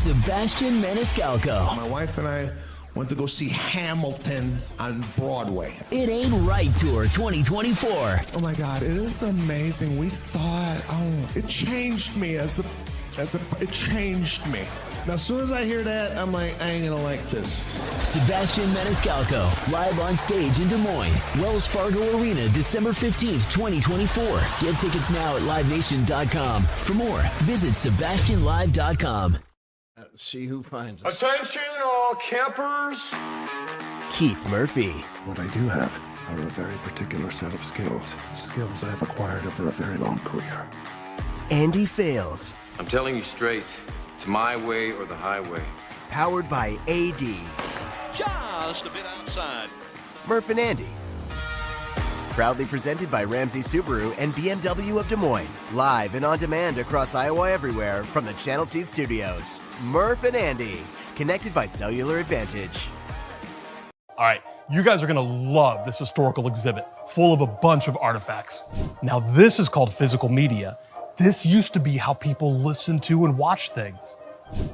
Sebastian Maniscalco. My wife and I went to go see Hamilton on Broadway. It Ain't Right Tour 2024. Oh my God, it is amazing. We saw it. Oh, it changed me it changed me. Now, as soon as I hear that, I'm like, I ain't gonna like this. Sebastian Maniscalco, live on stage in Des Moines, Wells Fargo Arena, December 15th, 2024. Get tickets now at livenation.com. For more, visit sebastianlive.com. Let's see who finds us. Attention all campers. Keith Murphy. What I do have are a very particular set of skills. Skills I've acquired over a very long career. Andy Fales. I'm telling you straight, it's my way or the highway. Powered by AD. Just a bit outside. Murph and Andy. Proudly presented by Ramsey Subaru and BMW of Des Moines. Live and on demand across Iowa everywhere from the Channel Seed Studios. Murph and Andy. Connected by cellular advantage. All right, you guys are gonna love this historical exhibit full of a bunch of artifacts. Now this is called physical media. This used to be how people listened to and watched things.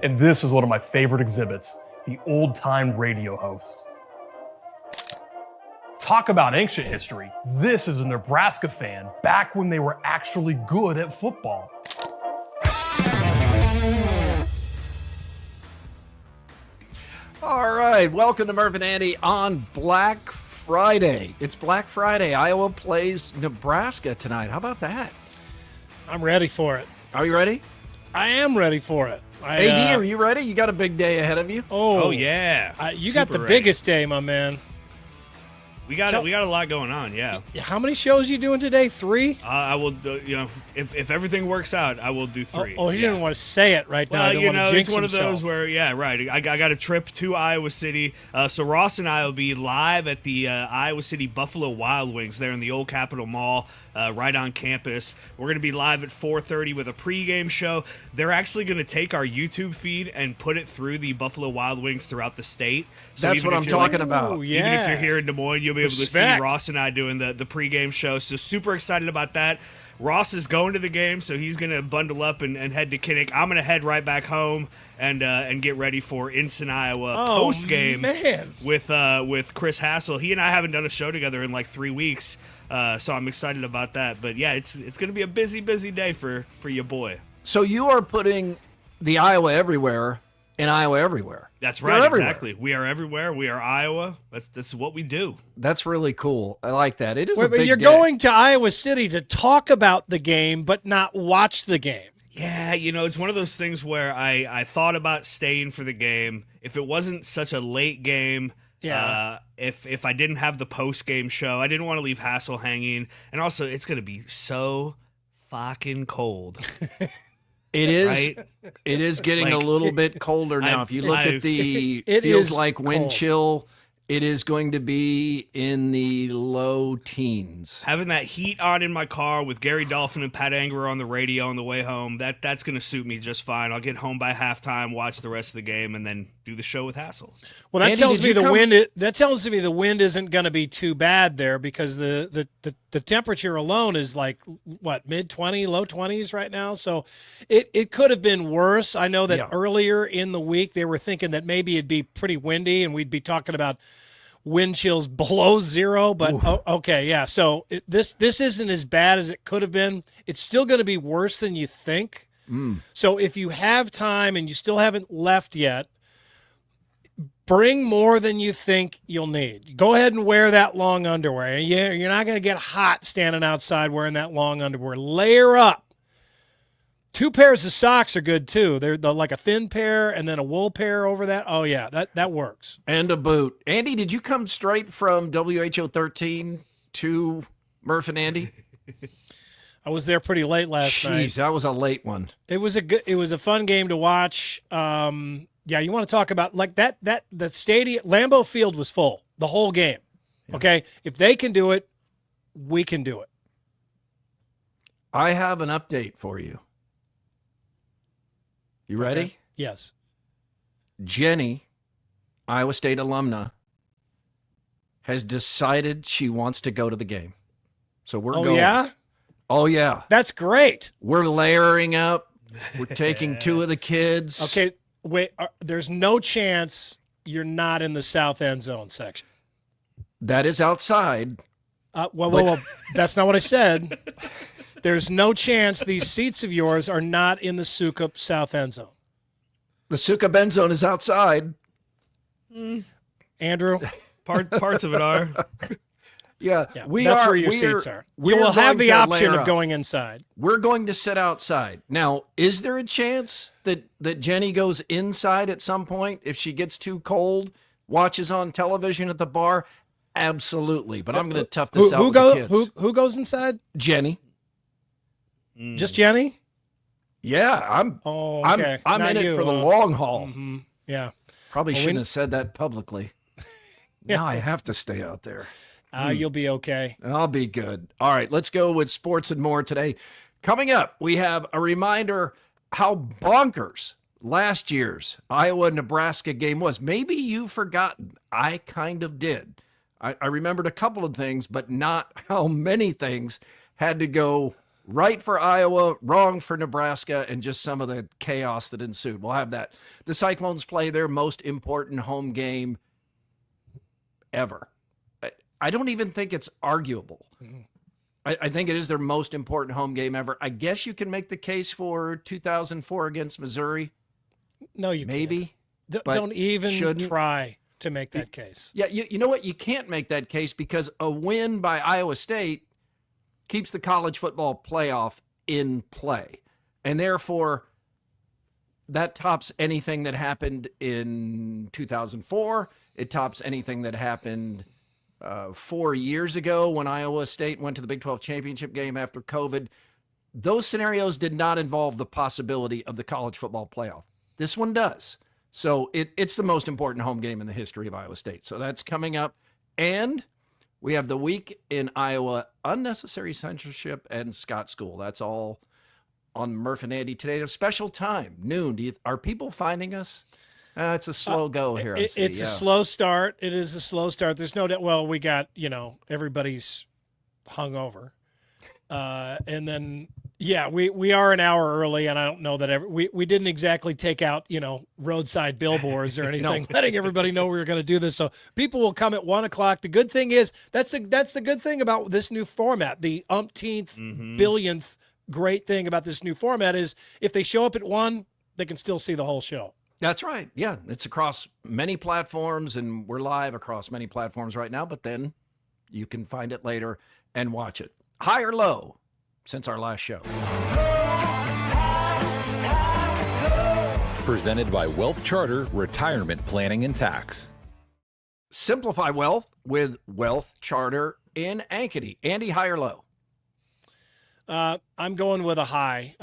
And this is one of my favorite exhibits, the old-time radio host. Talk about ancient history. This is a Nebraska fan back when they were actually good at football. All right, welcome to Murph and Andy on Black Friday. It's Black Friday. Iowa plays Nebraska tonight. How about that? I'm ready for it. Are you ready? I am ready for it. AD, are you ready? You got a big day ahead of you. Oh yeah. You got the biggest day, my man. We got a lot going on, yeah. How many shows are you doing today? 3? I will, if everything works out, I will do 3. He didn't want to say it right now. Well, I don't want to jinx it's one himself. of those where, yeah, right. I got a trip to Iowa City. So Ross and I will be live at the Iowa City Buffalo Wild Wings there in the old Capitol Mall, right on campus. We're going to be live at 4:30 with a pregame show. They're actually going to take our YouTube feed and put it through the Buffalo Wild Wings throughout the state. So that's what I'm talking about. Yeah. Even if you're here in Des Moines, you'll be able to see Respect. Ross and I doing the pregame show. So super excited about that. Ross is going to the game, so he's going to bundle up and head to Kinnick. I'm going to head right back home and get ready for Ensign, Iowa post game with Chris Hassel. He and I haven't done a show together in like 3 weeks, so I'm excited about that. But yeah, it's going to be a busy day for your boy. So you are putting the Iowa Everywhere in Iowa Everywhere. That's right, exactly. We are everywhere. We are Iowa. That's what we do. That's really cool. I like that. It is Wait, a big but you're day. going to Iowa City to talk about the game, but not watch the game. Yeah, it's one of those things where I thought about staying for the game. If it wasn't such a late game, if I didn't have the post-game show, I didn't want to leave Hassel hanging. And also, it's going to be so fucking cold. It is. Right? It is getting a little bit colder now. If you look at the it feels is like wind cold. chill, it is going to be in the low teens. Having that heat on in my car with Gary Dolphin and Pat Anger on the radio on the way home, that's going to suit me just fine. I'll get home by halftime, watch the rest of the game, and then do the show with Hassel. Well, that Andy, tells me did you come- wind. That tells me the wind isn't going to be too bad there because the temperature alone is like what, mid-20s, low 20s right now. So it could have been worse. I know that earlier in the week they were thinking that maybe it'd be pretty windy and we'd be talking about wind chills below 0. But okay, yeah. So this isn't as bad as it could have been. It's still going to be worse than you think. So if you have time and you still haven't left yet, bring more than you think you'll need. Go ahead and wear that long underwear. You're not going to get hot standing outside wearing that long underwear. Layer up. 2 pairs of socks are good too. They're like a thin pair and then a wool pair over that. Oh yeah, that works. And a boot. Andy, did you come straight from WHO 13 to Murph and Andy? I was there pretty late last night. Jeez, that was a late one. It was a fun game to watch. Yeah, you want to talk about like that the stadium, Lambeau Field was full the whole game. Yeah. Okay, if they can do it, we can do it. I have an update for you. You ready? Okay. Yes. Jenny, Iowa State alumna, has decided she wants to go to the game. So we're going. Yeah? Oh, yeah. That's great. We're layering up. We're taking 2 of the kids. Okay, Wait, there's no chance you're not in the south end zone section. That is outside. Well, that's not what I said. There's no chance these seats of yours are not in the 𝗙cie𝗶𝗹 south end zone. The 𝗙cie𝗶𝗹 end zone is outside. Andrew? Parts of it are. Yeah, that's where your seats are. You will have the option of going inside. We're going to sit outside. Now, is there a chance that Jenny goes inside at some point if she gets too cold, watches on television at the bar? Absolutely. But I'm going to tough this out with the kids. Who goes inside? Jenny. Just Jenny? Yeah, I'm in it for the long haul. Mm-hmm. Yeah. Probably shouldn't have said that publicly. Now I have to stay out there. You'll be okay. I'll be good. All right, let's go with sports and more today. Coming up, we have a reminder how bonkers last year's Iowa-Nebraska game was. Maybe you've forgotten. I kind of did. I remembered a couple of things, but not how many things had to go right for Iowa, wrong for Nebraska, and just some of the chaos that ensued. We'll have that. The Cyclones play their most important home game ever. I don't even think it's arguable. I think it is their most important home game ever. I guess you can make the case for 2004 against Missouri. No, you maybe. Can't. Don't even try to make that case. Yeah, you know what? You can't make that case because a win by Iowa State keeps the college football playoff in play. And therefore, that tops anything that happened in 2004. It tops anything that happened 4 years ago when Iowa State went to the Big 12 championship game after COVID. Those scenarios did not involve the possibility of the college football playoff. This one does. So it's the most important home game in the history of Iowa State. So that's coming up. And we have the week in Iowa, unnecessary censorship and Scott School. That's all on Murph and Andy today at a special time, noon. Are people finding us? It's a slow go here. It's a slow start. It is a slow start. There's no doubt. Well, we got, everybody's hungover. And then, we are an hour early, and I don't know that we didn't exactly take out, roadside billboards or anything, letting everybody know we were going to do this. So people will come at 1 o'clock. The good thing is that's the good thing about this new format. The umpteenth, billionth great thing about this new format is if they show up at 1, they can still see the whole show. That's right. Yeah, it's across many platforms, and we're live across many platforms right now, but then you can find it later and watch it. High or low since our last show. Presented by Wealth Charter Retirement Planning and Tax. Simplify wealth with Wealth Charter in Ankeny. Andy, high or low? I'm going with a high.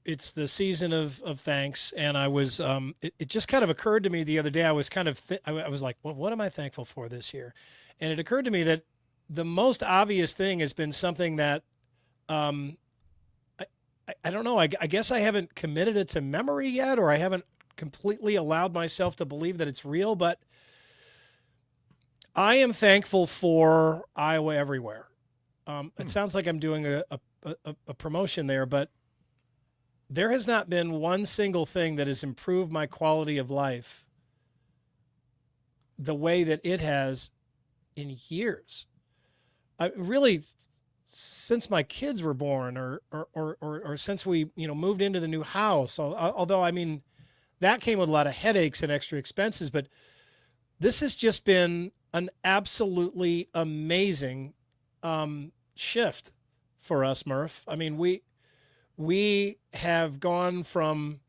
It's the season of thanks, and I was. It just kind of occurred to me the other day. I was I was like, well, what am I thankful for this year? And it occurred to me that the most obvious thing has been something that, I don't know. I guess I haven't committed it to memory yet, or I haven't completely allowed myself to believe that it's real. But I am thankful for Iowa Everywhere. It sounds like I'm doing a promotion there, but there has not been one single thing that has improved my quality of life the way that it has in years. Really, since my kids were born, or since we moved into the new house. Although that came with a lot of headaches and extra expenses, but this has just been an absolutely amazing shift for us, Murph. We have gone from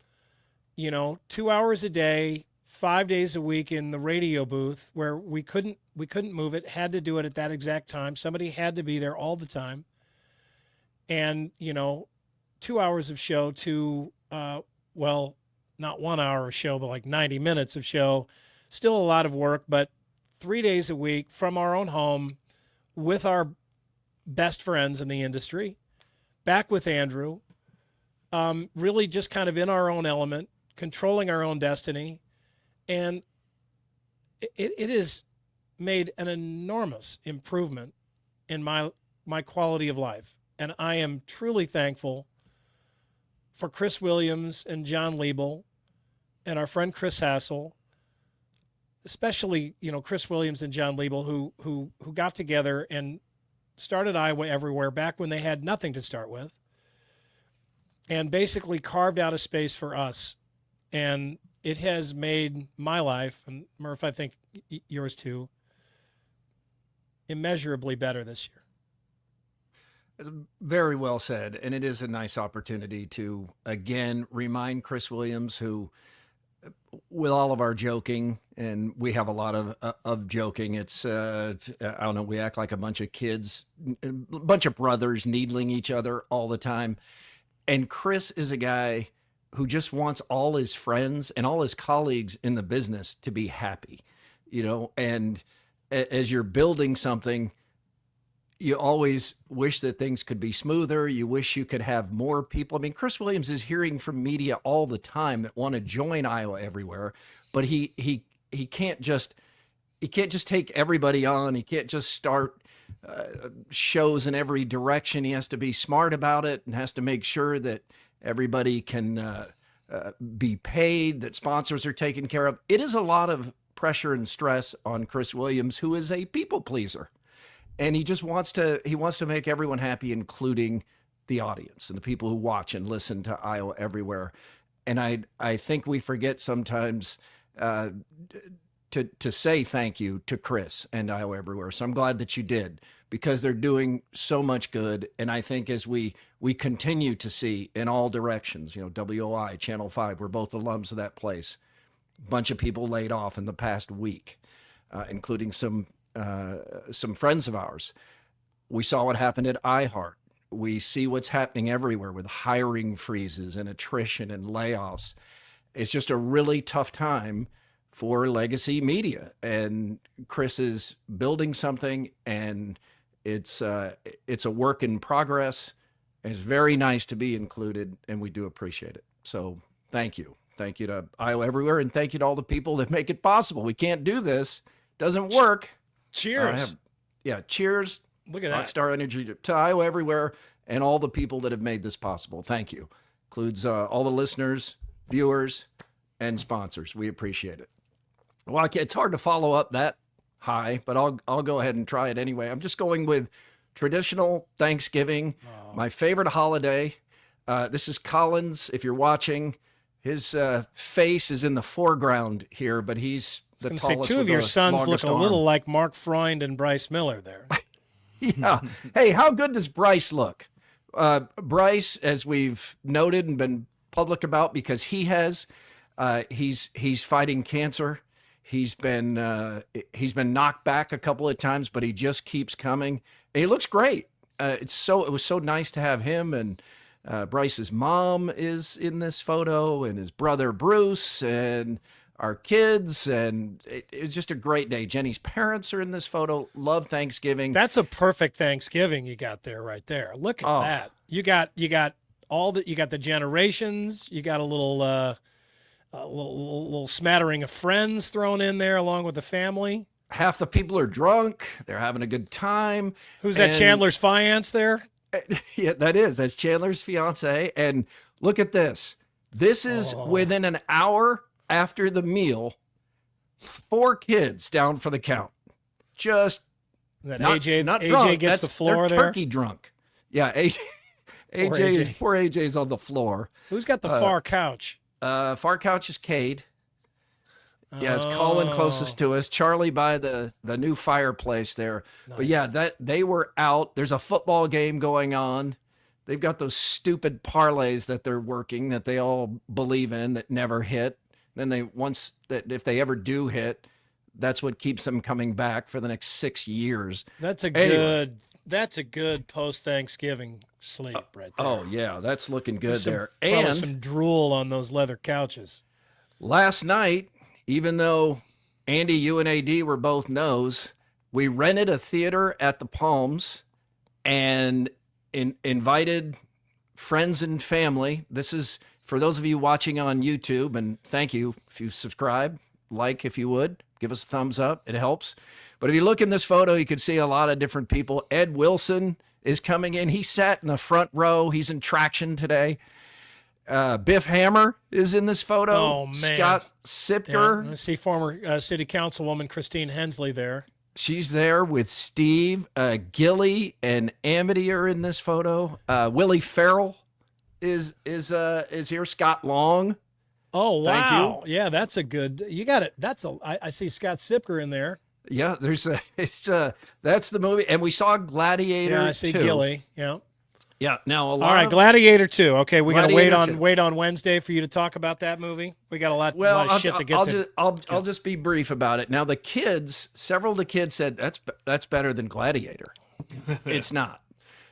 2 hours a day, 5 days a week in the radio booth where we couldn't move it, had to do it at that exact time. Somebody had to be there all the time. And 2 hours of show to not 1 hour of show, but like 90 minutes of show. Still a lot of work, but 3 days a week from our own home with our best friends in the industry, back with Andrew, really just kind of in our own element, controlling our own destiny. And it has made an enormous improvement in my quality of life. And I am truly thankful for Chris Williams and John Liebel and our friend Chris Hassel, especially, Chris Williams and John Liebel, who got together and started Iowa Everywhere back when they had nothing to start with, and basically carved out a space for us. And it has made my life, and Murph, I think yours too, immeasurably better this year. It's very well said, and it is a nice opportunity to, again, remind Chris Williams, who, with all of our joking, and we have a lot of joking, it's, I don't know, we act like a bunch of kids, a bunch of brothers needling each other all the time. And Chris is a guy who just wants all his friends and all his colleagues in the business to be happy, and as you're building something, you always wish that things could be smoother. You wish you could have more people. I mean, Chris Williams is hearing from media all the time that want to join Iowa Everywhere, but he can't just take everybody on. He can't just start shows in every direction. He has to be smart about it and has to make sure that everybody can be paid, that sponsors are taken care of. It is a lot of pressure and stress on Chris Williams, who is a people pleaser. And he just wants to make everyone happy, including the audience and the people who watch and listen to Iowa Everywhere. And I think we forget sometimes to say thank you to Chris and Iowa Everywhere. So I'm glad that you did, because they're doing so much good. And I think as we continue to see in all directions, WOI, Channel 5, we're both alums of that place. A bunch of people laid off in the past week, including some friends of ours. We saw what happened at iHeart. We see what's happening everywhere with hiring freezes and attrition and layoffs. It's just a really tough time for legacy media, and Chris is building something, and it's a work in progress. It's very nice to be included, and we do appreciate it. So thank you. Thank you to Iowa Everywhere, and thank you to all the people that make it possible. We can't do this. Doesn't work. Cheers. Cheers. Look at that. Rockstar Energy to Iowa Everywhere and all the people that have made this possible. Thank you. Includes all the listeners, viewers, and sponsors. We appreciate it. Well, it's hard to follow up that high, but I'll go ahead and try it anyway. I'm just going with traditional Thanksgiving, my favorite holiday. This is Collins. If you're watching, his face is in the foreground here, but he's the tallest. Two of your sons look a little like Mark Freund and Bryce Miller there. Yeah. Hey, how good does Bryce look? Bryce, as we've noted and been public about, because he's fighting cancer. He's been knocked back a couple of times, but he just keeps coming. And he looks great. It was so nice to have him, and Bryce's mom is in this photo, and his brother Bruce, and our kids, and it was just a great day. Jenny's parents are in this photo. Love Thanksgiving. That's a perfect Thanksgiving you got there, right there. Look at that. You got the generations. You got a little smattering of friends thrown in there along with the family. Half the people are drunk. They're having a good time. Who's that? Chandler's fiance there? Yeah, that's Chandler's fiance. And look at this. This is within an hour after the meal. 4 kids down for the count. Just that not AJ drunk. gets the floor they're there. Turkey drunk. Yeah, poor AJ's on the floor. Who's got the far couch? Far couch is Cade. Yeah, it's Colin closest to us. Charlie by the new fireplace there. Nice. But yeah, that they were out. There's a football game going on. They've got those stupid parlays that they're working that they all believe in that never hit. Then if they ever do hit, that's what keeps them coming back for the next 6 years. That's a good post-Thanksgiving sleep right there. Oh yeah, that's looking good there. Probably And some drool on those leather couches. Last night, even though Andy, you and AD were both no's, we rented a theater at the Palms and invited friends and family. This is for those of you watching on YouTube, and thank you if you subscribe, like if you would, give us a thumbs up. It helps. But if you look in this photo, you can see a lot of different people. Ed Wilson is coming in. He sat in the front row. He's in traction today. Biff Hammer is in this photo. Oh, man. Scott Sipker. Yeah, I see former city councilwoman Christine Hensley there. She's there with Steve. Gilly and Amity are in this photo. Willie Farrell is here. Scott Long. Oh, wow. Thank you. Yeah, that's a good. You got it. I see Scott Sipker in there. Yeah, that's the movie. And we saw Gladiator. Yeah, I see 2. Gilly. Yeah. Yeah. Now All right, Gladiator 2. Okay, we got to wait on Wednesday for you to talk about that movie. We got a lot of shit to get to. I'll just be brief about it. Now, several of the kids said that's better than Gladiator. It's not.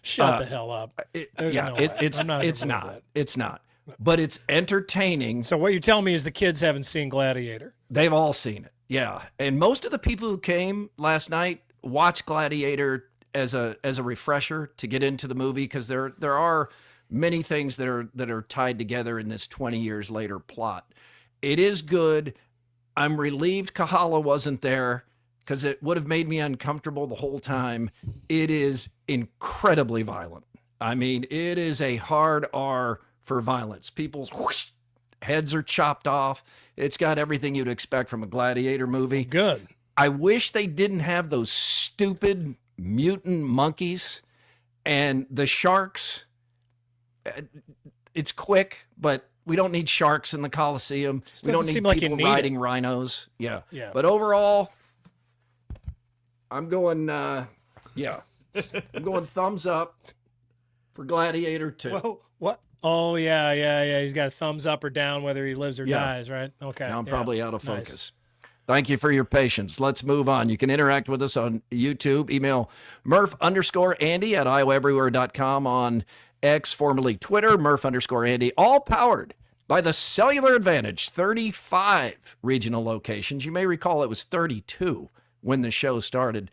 Shut the hell up. It's not. But it's entertaining. So what you're telling me is the kids haven't seen Gladiator. They've all seen it. Yeah, and most of the people who came last night watched Gladiator as a refresher to get into the movie, because there are many things that are tied together in this 20 years later plot. It is good. I'm relieved Kahala wasn't there, because it would have made me uncomfortable the whole time. It is incredibly violent. I mean, it is a hard R for violence. People's heads are chopped off. It's got everything you'd expect from a Gladiator movie. Good. I wish they didn't have those stupid mutant monkeys and the sharks. It's quick, but we don't need sharks in the Coliseum. We don't need people riding rhinos. Yeah. But overall, I'm going, I'm going thumbs up for Gladiator 2. Whoa, what? Oh, yeah. He's got a thumbs up or down whether he lives or dies, right? Okay. Now I'm probably out of focus. Thank you for your patience. Let's move on. You can interact with us on YouTube. Email Murph_Andy at iowaeverywhere.com, on X, formerly Twitter, Murph_Andy, all powered by the Cellular Advantage, 35 regional locations. You may recall it was 32 when the show started.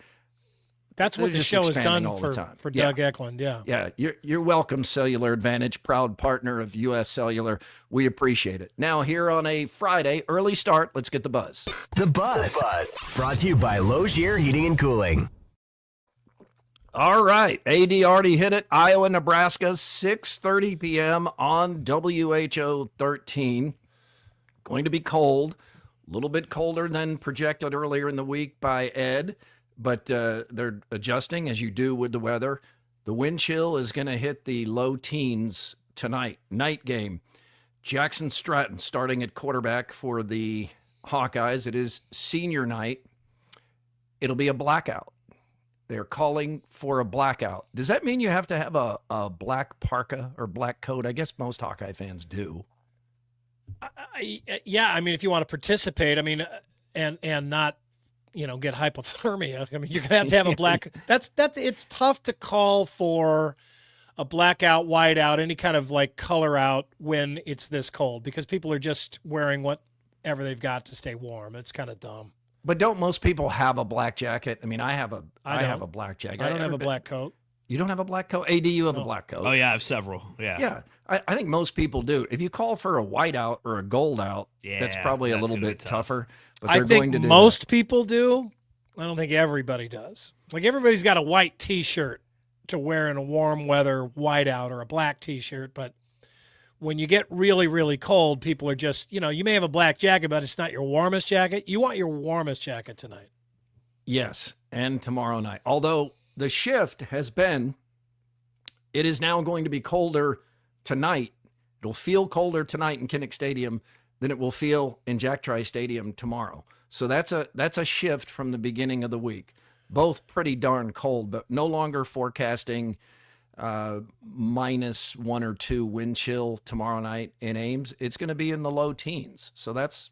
That's what the show has done for Doug Eklund, Yeah, you're welcome, Cellular Advantage, proud partner of U.S. Cellular. We appreciate it. Now, here on a Friday, early start, let's get the buzz. The Buzz. Brought to you by 𝗀cie Heating and Cooling. All right, AD already hit it. Iowa-Nebraska, 6:30 p.m. on WHO 13. Going to be cold, a little bit colder than projected earlier in the week by Ed. But they're adjusting, as you do with the weather. The wind chill is going to hit the low teens tonight. Night game. Jackson Stratton starting at quarterback for the Hawkeyes. It is senior night. It'll be a blackout. They're calling for a blackout. Does that mean you have to have a black parka or black coat? I guess most Hawkeye fans do. Yeah, I mean, if you want to participate, I mean, and not, get hypothermia. I mean, you're gonna have to have a black. That's. It's tough to call for a blackout, whiteout, any kind of like color out when it's this cold, because people are just wearing whatever they've got to stay warm. It's kind of dumb. But don't most people have a black jacket? I mean, I have a black jacket. I don't have a black coat. You don't have a black coat? AD, you have a black coat. Oh yeah, I have several. Yeah. Yeah. I think most people do. If you call for a whiteout or a gold out, that's probably a little bit tougher. But they're going to do most people do. I don't think everybody does. Like, everybody's got a white T-shirt to wear in a warm weather whiteout, or a black T-shirt. But when you get really, really cold, people are just, you may have a black jacket, but it's not your warmest jacket. You want your warmest jacket tonight. Yes, and tomorrow night. Although the shift has been, it is now going to be colder tonight. It'll feel colder tonight in Kinnick Stadium than it will feel in Jack Trice Stadium tomorrow. So that's a shift from the beginning of the week. Both pretty darn cold, but no longer forecasting -1 or 2 wind chill tomorrow night in Ames. It's going to be in the low teens. So that's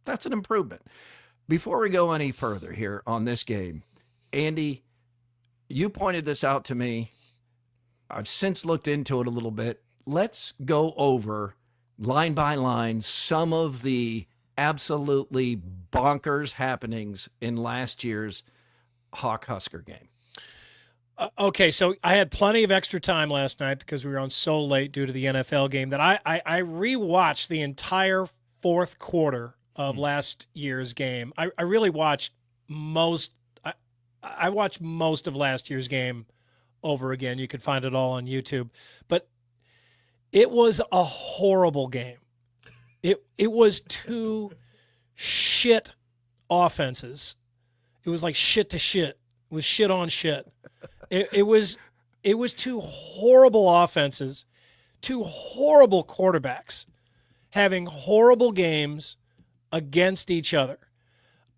an improvement. Before we go any further here on this game, Andy, you pointed this out to me. I've since looked into it a little bit. Let's go over line by line some of the absolutely bonkers happenings in last year's Hawk-Husker game. Okay, so I had plenty of extra time last night because we were on so late due to the NFL game that I rewatched the entire fourth quarter of last year's game. I really watched I watched most of last year's game over again. You could find it all on YouTube. But It was a horrible game. It was two shit offenses. It was like shit to shit. It was shit on shit. It was two horrible offenses, two horrible quarterbacks having horrible games against each other.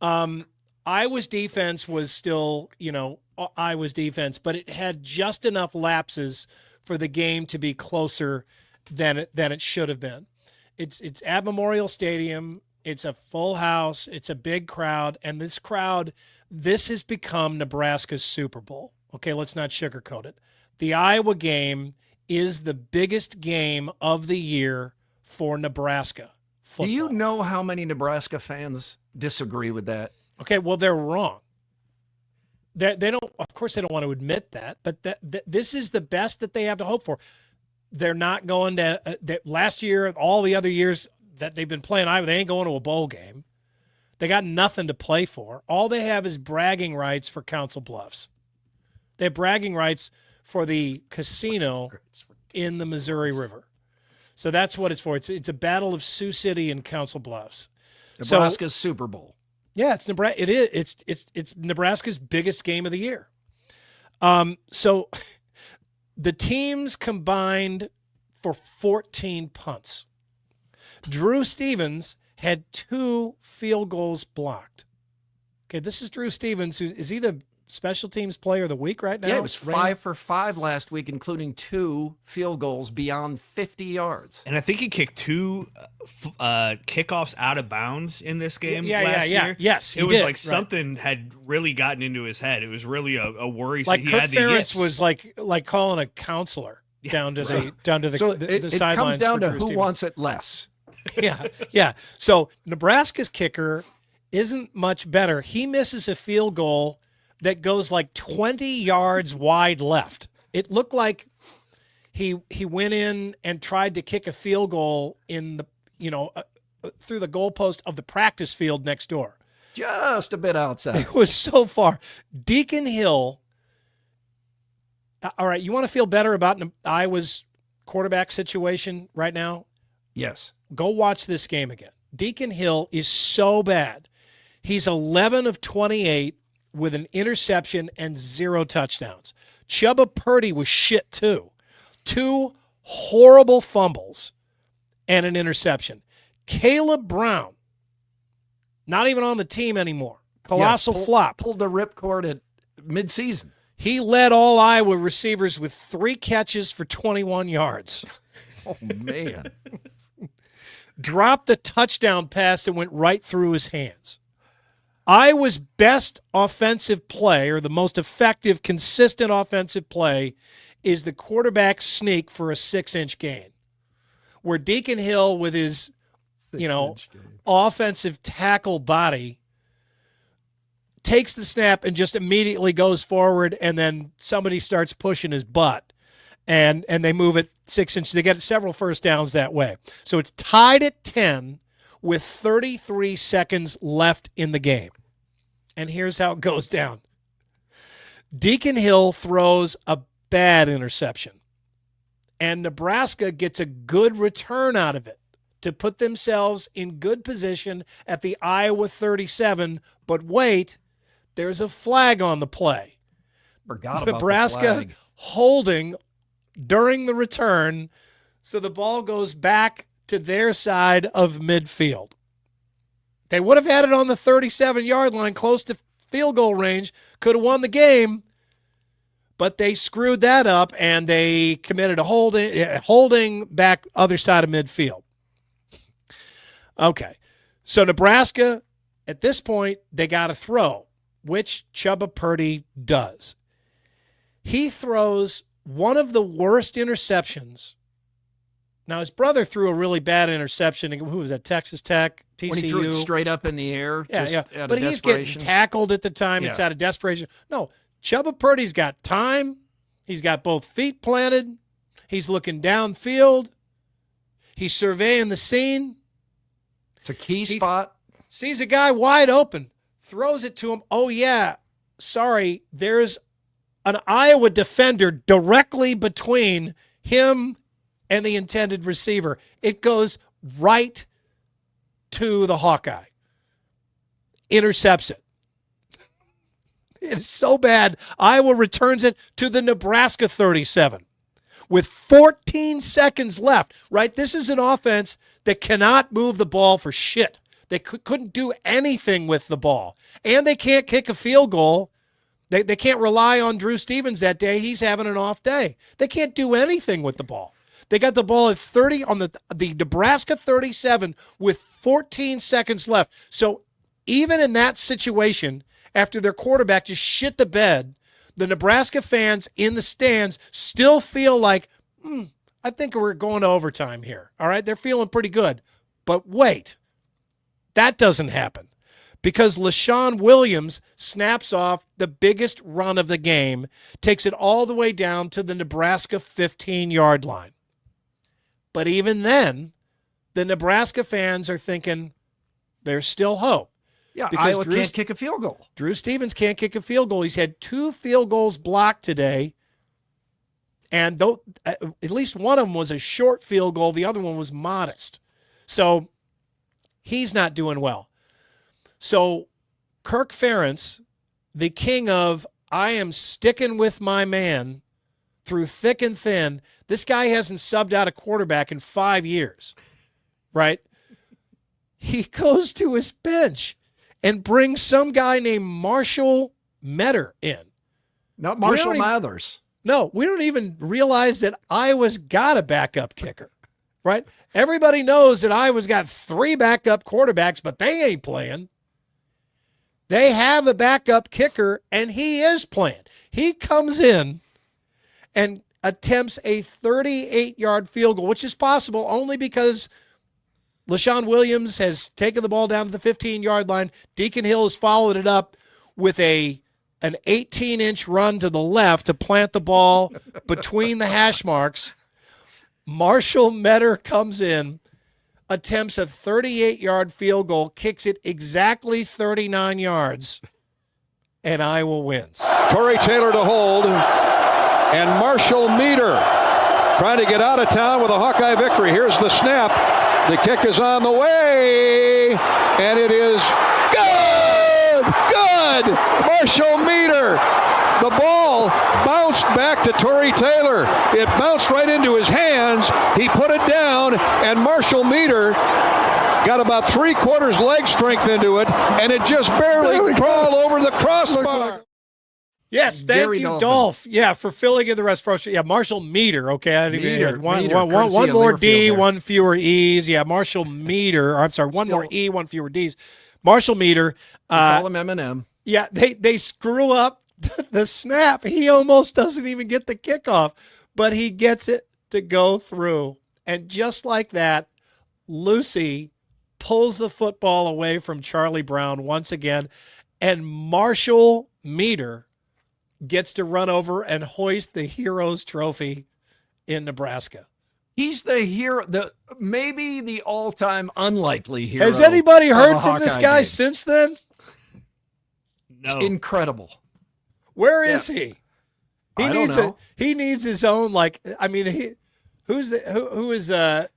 Iowa's defense was still, Iowa's defense, but it had just enough lapses for the game to be closer than it should have been. It's at Memorial Stadium. It's a full house. It's a big crowd, and this has become Nebraska's Super Bowl. Okay, let's not sugarcoat it. The Iowa game is the biggest game of the year for Nebraska football. Do you know how many Nebraska fans disagree with that? Okay, well, they're wrong. They don't. Of course, they don't want to admit that, but this is the best that they have to hope for. They're not going to last year. All the other years that they've been playing Iowa, they ain't going to a bowl game. They got nothing to play for. All they have is bragging rights for Council Bluffs. They have bragging rights for the casino in the Missouri River. So that's what it's for. It's a battle of Sioux City and Council Bluffs. Nebraska's Super Bowl. Yeah, it's Nebraska. It is. It's Nebraska's biggest game of the year. So the teams combined for 14 punts. Drew Stevens had 2 field goals blocked. Okay, this is Drew Stevens. Is he the special teams player of the week right now? Yeah, it was 5 for 5 last week, including 2 field goals beyond 50 yards. And I think he kicked 2 kickoffs out of bounds in this game last year. Yes, it was like something had really gotten into his head. It was really a worrisome. Like Kirk Ferentz was like calling a counselor down to the so the it sidelines. It comes down to who Stevens. wants it less. Yeah. So Nebraska's kicker isn't much better. He misses a field goal that goes like 20 yards wide left. It looked like he went in and tried to kick a field goal in the through the goalpost of the practice field next door. Just a bit outside. It was so far. Deacon Hill. All right, you want to feel better about Iowa's quarterback situation right now? Yes. Go watch this game again. Deacon Hill is so bad. He's 11 of 28 with an interception and 0 touchdowns. 𝗀𝗶𝗶𝗶 was shit too. 2 horrible fumbles and an interception. Caleb Brown, not even on the team anymore. Colossal flop. Pulled the ripcord at midseason. He led all Iowa receivers with 3 catches for 21 yards. Oh, man. Dropped the touchdown pass that went right through his hands. Iowa's best offensive play, or the most effective, consistent offensive play, is the quarterback sneak for a 6-inch gain, where Deacon Hill, with his, offensive tackle body, takes the snap and just immediately goes forward, and then somebody starts pushing his butt, and they move it 6 inches. They get several first downs that way. So it's tied at 10 with 33 seconds left in the game. And here's how it goes down. Deacon Hill throws a bad interception, and Nebraska gets a good return out of it to put themselves in good position at the Iowa 37. But wait, there's a flag on the play. Forgot about Nebraska the flag. Holding during the return, so the ball goes back to their side of midfield. They would have had it on the 37-yard line, close to field goal range, could have won the game, but they screwed that up, and they committed a holding back other side of midfield. Okay, so Nebraska, at this point, they got to throw, which 𝗀𝗶𝗶𝗶 does. He throws one of the worst interceptions. Now, his brother threw a really bad interception. Who was that? Texas Tech, TCU. When he threw it straight up in the air. Yeah. Out But of he's getting desperation. tackled at the time. Yeah. It's out of desperation. No, 𝗀𝗶𝗶𝗶's got time. He's got both feet planted. He's looking downfield. He's surveying the scene. It's a key spot. Sees a guy wide open. Throws it to him. Oh, yeah. Sorry. There's an Iowa defender directly between him and the intended receiver. It goes right to the Hawkeye. Intercepts it. It is so bad. Iowa returns it to the Nebraska 37 with 14 seconds left, right? This is an offense that cannot move the ball for shit. They couldn't do anything with the ball. And they can't kick a field goal. They can't rely on Drew Stevens that day. He's having an off day. They can't do anything with the ball. They got the ball at 30 on the Nebraska 37 with 14 seconds left. So even in that situation, after their quarterback just shit the bed, the Nebraska fans in the stands still feel like, I think we're going to overtime here. All right, they're feeling pretty good. But wait, that doesn't happen because LaShawn Williams snaps off the biggest run of the game, takes it all the way down to the Nebraska 15-yard line. But even then, the Nebraska fans are thinking there's still hope. Yeah, because Iowa can't kick a field goal. Drew Stevens can't kick a field goal. He's had 2 field goals blocked today, and at least one of them was a short field goal. The other one was modest. So he's not doing well. So Kirk Ferentz, the king of I am sticking with my man through thick and thin, this guy hasn't subbed out a quarterback in 5 years, right? He goes to his bench and brings some guy named Marshall Metter in. Not Marshall Mathers. No, we don't even realize that Iowa's got a backup kicker, right? Everybody knows that Iowa's got 3 backup quarterbacks, but they ain't playing. They have a backup kicker, and he is playing. He comes in and attempts a 38-yard field goal, which is possible only because LaShawn Williams has taken the ball down to the 15-yard line. Deacon Hill has followed it up with an 18-inch run to the left to plant the ball between the hash marks. Marshall Metter comes in, attempts a 38-yard field goal, kicks it exactly 39 yards, and Iowa wins. Tory Taylor to hold, and Marshall Meter trying to get out of town with a Hawkeye victory. Here's the snap. The kick is on the way, and it is good! Good! Marshall Meter. The ball bounced back to Tory Taylor. It bounced right into his hands. He put it down, and Marshall Meter got about 3/4 leg strength into it, and it just barely crawled over the crossbar. Yes, thank you, Dolph. Yeah, for filling in the rest. Yeah, Marshall Meter. Okay, I didn't even one more D, one fewer E's. Yeah, Marshall Meter. I'm sorry, one more E, one fewer D's. Marshall Meter. Call him Eminem. Yeah, they screw up the snap. He almost doesn't even get the kickoff, but he gets it to go through. And just like that, 𝗀cie pulls the football away from Charlie Brown once again, and Marshall Meter gets to run over and hoist the Heroes Trophy in Nebraska. He's the hero, maybe the all-time unlikely hero. Has anybody heard from this guy since then? No. Incredible. Where is he? I don't know. He needs his own, like, I mean, who's the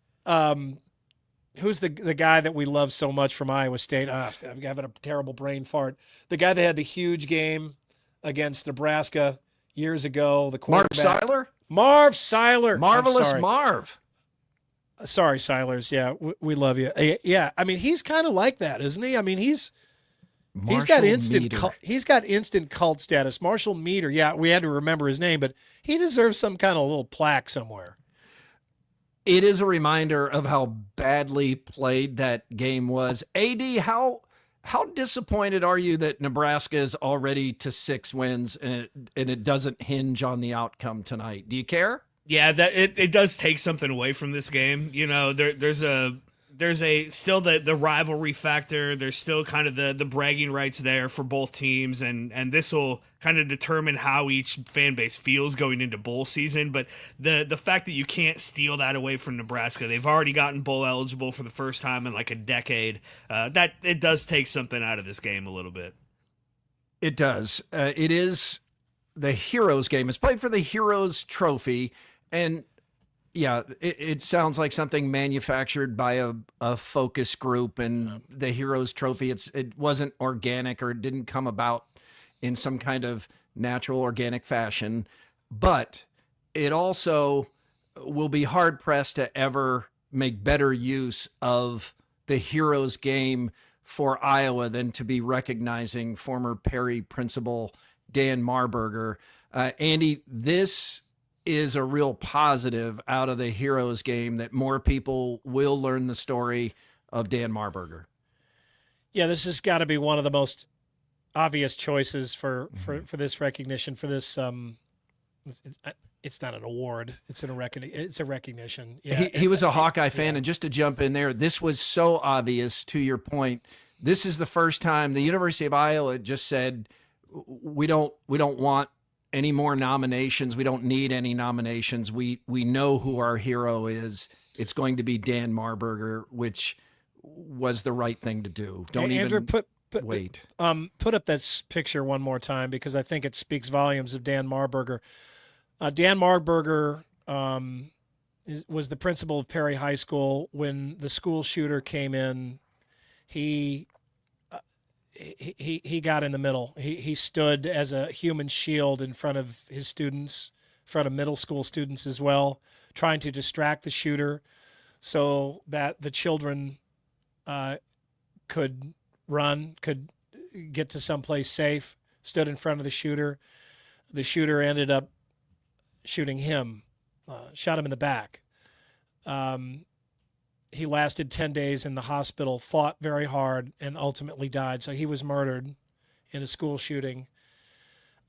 guy that we love so much from Iowa State? I'm having a terrible brain fart. The guy that had the huge game against Nebraska years ago. The quarterback. Marv Seiler. Marvelous Marv. Sorry, Seilers. Yeah, we love you. Yeah, I mean, he's kind of like that, isn't he? I mean, he's got instant cult status. Marshall Meter. Yeah, we had to remember his name, but he deserves some kind of little plaque somewhere. It is a reminder of how badly played that game was. AD, how disappointed are you that Nebraska is already to 6 wins and it doesn't hinge on the outcome tonight? Do you care? Yeah, that it does take something away from this game. You know, there's still the rivalry factor. There's still kind of the bragging rights there for both teams, and this will kind of determine how each fan base feels going into bowl season. But the fact that you can't steal that away from Nebraska, they've already gotten bowl eligible for the first time in like a decade. That it does take something out of this game a little bit. It does. It is the Heroes game. It's played for the Heroes Trophy, and Yeah, it sounds like something manufactured by a focus group, and the Heroes Trophy, it wasn't organic, or it didn't come about in some kind of natural organic fashion, but it also will be hard pressed to ever make better use of the Heroes game for Iowa than to be recognizing former Perry principal Dan Marberger. Andy, this is a real positive out of the Heroes game, that more people will learn the story of Dan Marberger. Yeah, this has got to be one of the most obvious choices for this recognition, for this. It's not an award; it's a recognition. Yeah, he was a Hawkeye fan, and just to jump in there, this was so obvious. To your point, this is the first time the University of Iowa just said, we don't want any more nominations. We don't need any nominations. We know who our hero is. It's going to be Dan Marberger, which was the right thing to do. Don't hey, Andrew, wait. Put up this picture one more time, because I think it speaks volumes of Dan Marberger. Dan Marberger was the principal of Perry High School when the school shooter came in. He got in the middle. He stood as a human shield in front of his students, in front of middle school students as well, trying to distract the shooter so that the children could run, could get to someplace safe. Stood in front of the shooter. The shooter ended up shooting him, shot him in the back. He lasted 10 days in the hospital, fought very hard, and ultimately died. So he was murdered in a school shooting.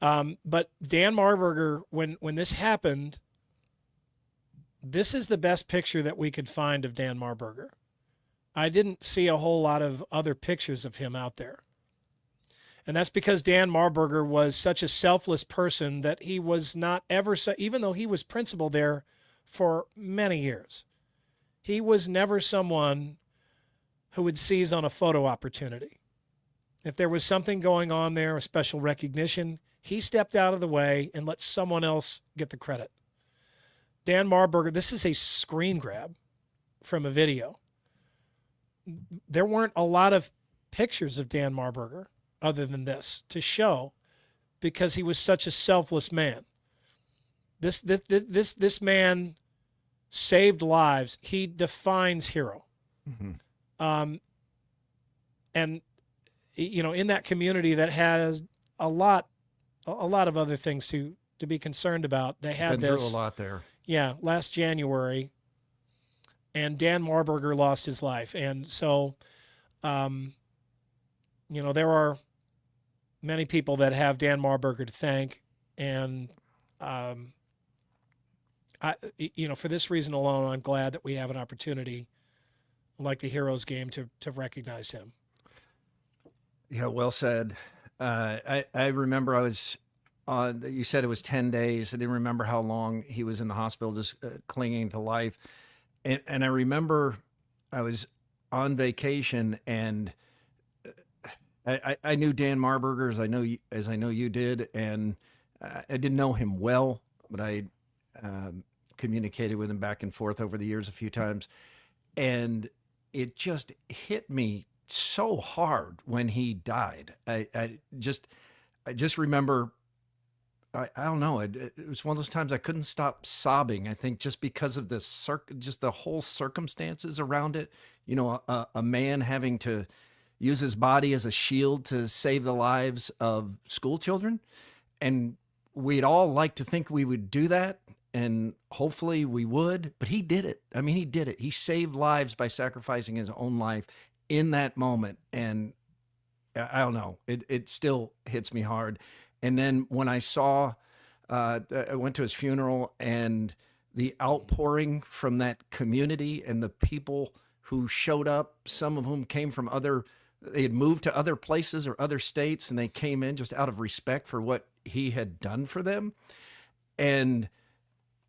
But Dan Marberger, when this happened, this is the best picture that we could find of Dan Marberger. I didn't see a whole lot of other pictures of him out there. And that's because Dan Marberger was such a selfless person that he was not ever, even though he was principal there for many years, he was never someone who would seize on a photo opportunity. If there was something going on there, a special recognition, he stepped out of the way and let someone else get the credit. Dan Marberger, this is a screen grab from a video. There weren't a lot of pictures of Dan Marberger other than this to show, because he was such a selfless man. This man saved lives. He defines hero. Mm-hmm. And you know, in that community that has a lot of other things to be concerned about. They had Been this through a lot there. Yeah, last January, and Dan Marberger lost his life. And so, you know, there are many people that have Dan Marberger to thank. And, you know, for this reason alone, I'm glad that we have an opportunity like the Heroes game to recognize him. Yeah, well said. I remember I was on, you said it was 10 days. I didn't remember how long he was in the hospital, just clinging to life. And I remember I was on vacation, and I knew Dan Marberger as I know you did, and I didn't know him well, but I communicated with him back and forth over the years a few times, and it just hit me so hard when he died. I just remember, I don't know, it was one of those times I couldn't stop sobbing. I think just because of just the whole circumstances around it. You know, a man having to use his body as a shield to save the lives of school children, and we'd all like to think we would do that, and hopefully we would, but he did it. I mean, he did it. He saved lives by sacrificing his own life in that moment. And I don't know, it still hits me hard. And then when I saw, I went to his funeral, and the outpouring from that community and the people who showed up, some of whom came from they had moved to other places or other states, and they came in just out of respect for what he had done for them. And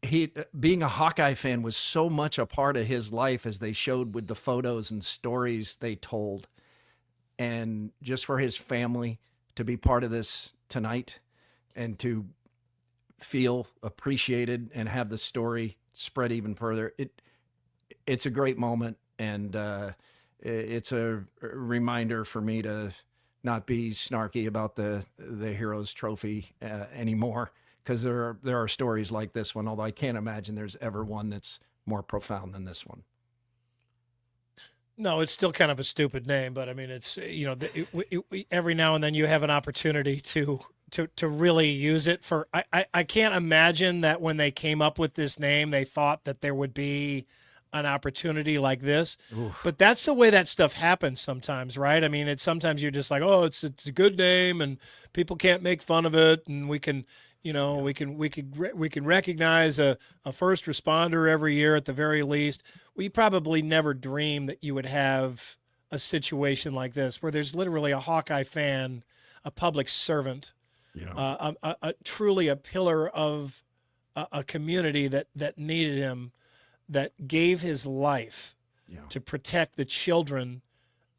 he, being a Hawkeye fan, was so much a part of his life, as they showed with the photos and stories they told. And just for his family to be part of this tonight and to feel appreciated and have the story spread even further. It's a great moment, and it's a reminder for me to not be snarky about the Heroes Trophy anymore, because there are stories like this one, although I can't imagine there's ever one that's more profound than this one. No, it's still kind of a stupid name, but I mean, it's, every now and then you have an opportunity to really use it for, I can't imagine that when they came up with this name, they thought that there would be an opportunity like this. Oof. But that's the way that stuff happens sometimes, right? I mean, it's sometimes you're just like, oh, it's a good name and people can't make fun of it, and we can, we can recognize a first responder every year at the very least. We probably never dreamed that you would have a situation like this where there's literally a Hawkeye fan, a public servant, truly a pillar of a community that needed him, that gave his life to protect the children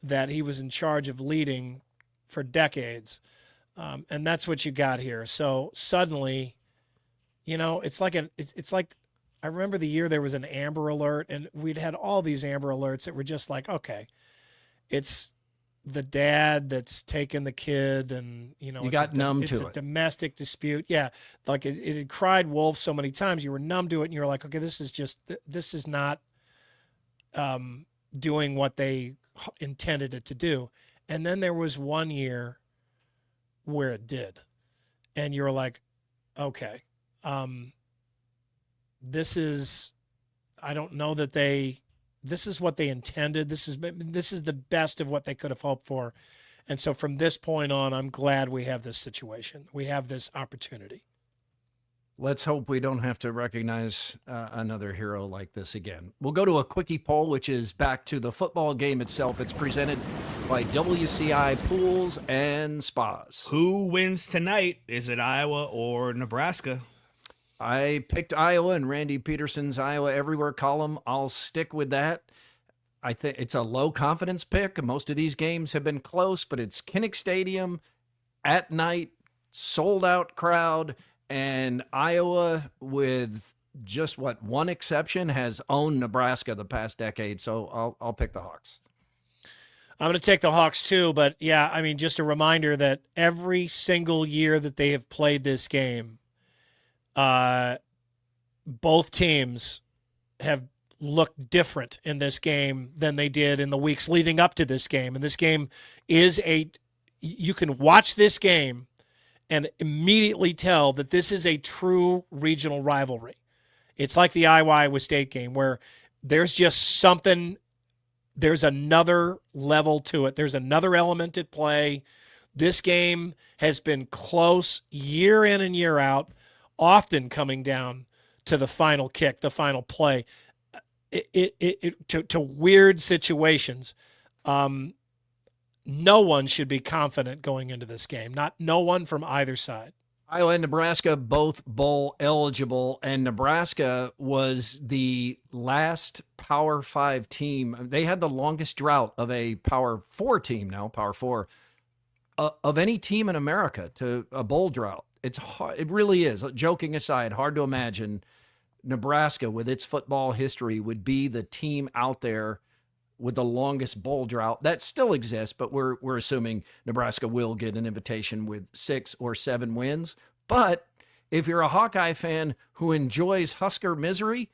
that he was in charge of leading for decades. And that's what you got here. So suddenly, it's like I remember the year there was an Amber Alert, and we'd had all these Amber Alerts that were just like, okay, it's the dad that's taken the kid, and you got numb to it. It's a domestic dispute. Yeah, like it had cried wolf so many times, you were numb to it, and you were like, okay, this is not doing what they intended it to do. And then there was one year where it did, and you were like, okay, this is, I don't know that this is what they intended. This is the best of what they could have hoped for. And so from this point on, I'm glad we have this situation. We have this opportunity. Let's hope we don't have to recognize another hero like this again. We'll go to a quickie poll, which is back to the football game itself. It's presented by WCI Pools and Spas. Who wins tonight? Is it Iowa or Nebraska? I picked Iowa in Randy Peterson's Iowa Everywhere column. I'll stick with that. I think it's a low confidence pick. Most of these games have been close, but it's Kinnick Stadium at night, sold out crowd, and Iowa, with just one exception, has owned Nebraska the past decade. So I'll pick the Hawks. I'm going to take the Hawks too, but yeah, I mean, just a reminder that every single year that they have played this game, both teams have looked different in this game than they did in the weeks leading up to this game. And this game is you can watch this game and immediately tell that this is a true regional rivalry. It's like the Iowa State game where there's just something, there's another level to it. There's another element at play. This game has been close year in and year out, often coming down to the final kick, the final play, to weird situations. No one should be confident going into this game. No one from either side. Iowa and Nebraska both bowl eligible, and Nebraska was the last Power 5 team. They had the longest drought of a Power 4 team now, Power 4, of any team in America to a bowl drought. It's hard, it really is. Joking aside, hard to imagine Nebraska, with its football history, would be the team out there with the longest bowl drought. That still exists, but we're assuming Nebraska will get an invitation with 6 or 7 wins. But if you're a Hawkeye fan who enjoys Husker misery,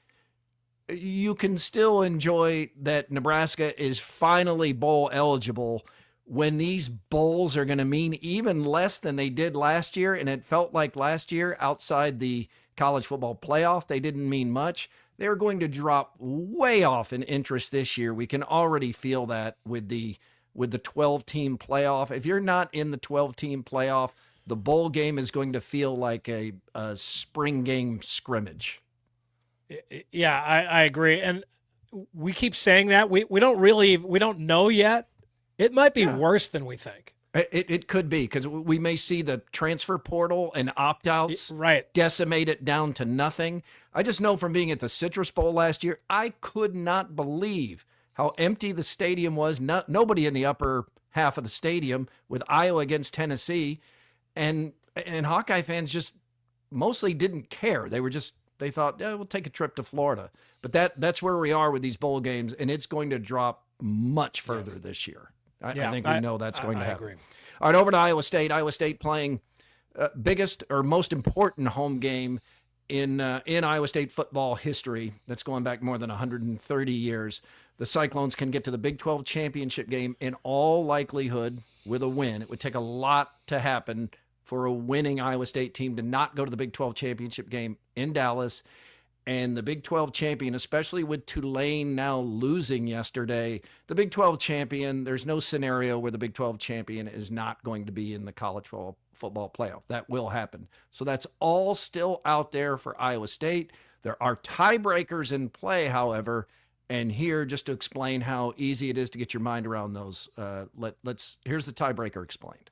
you can still enjoy that Nebraska is finally bowl eligible when these bowls are going to mean even less than they did last year. And it felt like last year, outside the college football playoff, they didn't mean much. They're going to drop way off in interest this year. We can already feel that with the 12-team playoff. If you're not in the 12-team playoff, the bowl game is going to feel like a spring game scrimmage. Yeah, I agree. And we keep saying that. We don't know yet. It might be worse than we think. It could be, because we may see the transfer portal and opt-outs decimate it down to nothing. I just know from being at the Citrus Bowl last year, I could not believe how empty the stadium was. Nobody in the upper half of the stadium with Iowa against Tennessee. And Hawkeye fans just mostly didn't care. They were just they thought, yeah, we'll take a trip to Florida. But that's where we are with these bowl games, and it's going to drop much further this year. I think we know that's going to happen. Agree. All right, over to Iowa State. Iowa State playing biggest or most important home game in Iowa State football history. That's going back more than 130 years. The Cyclones can get to the Big 12 championship game in all likelihood with a win. It would take a lot to happen for a winning Iowa State team to not go to the Big 12 championship game in Dallas. And the Big 12 champion, especially with Tulane now losing yesterday, the Big 12 champion, there's no scenario where the Big 12 champion is not going to be in the college football playoff. That will happen. So that's all still out there for Iowa State. There are tiebreakers in play, however, and here, just to explain how easy it is to get your mind around those, here's the tiebreaker explained.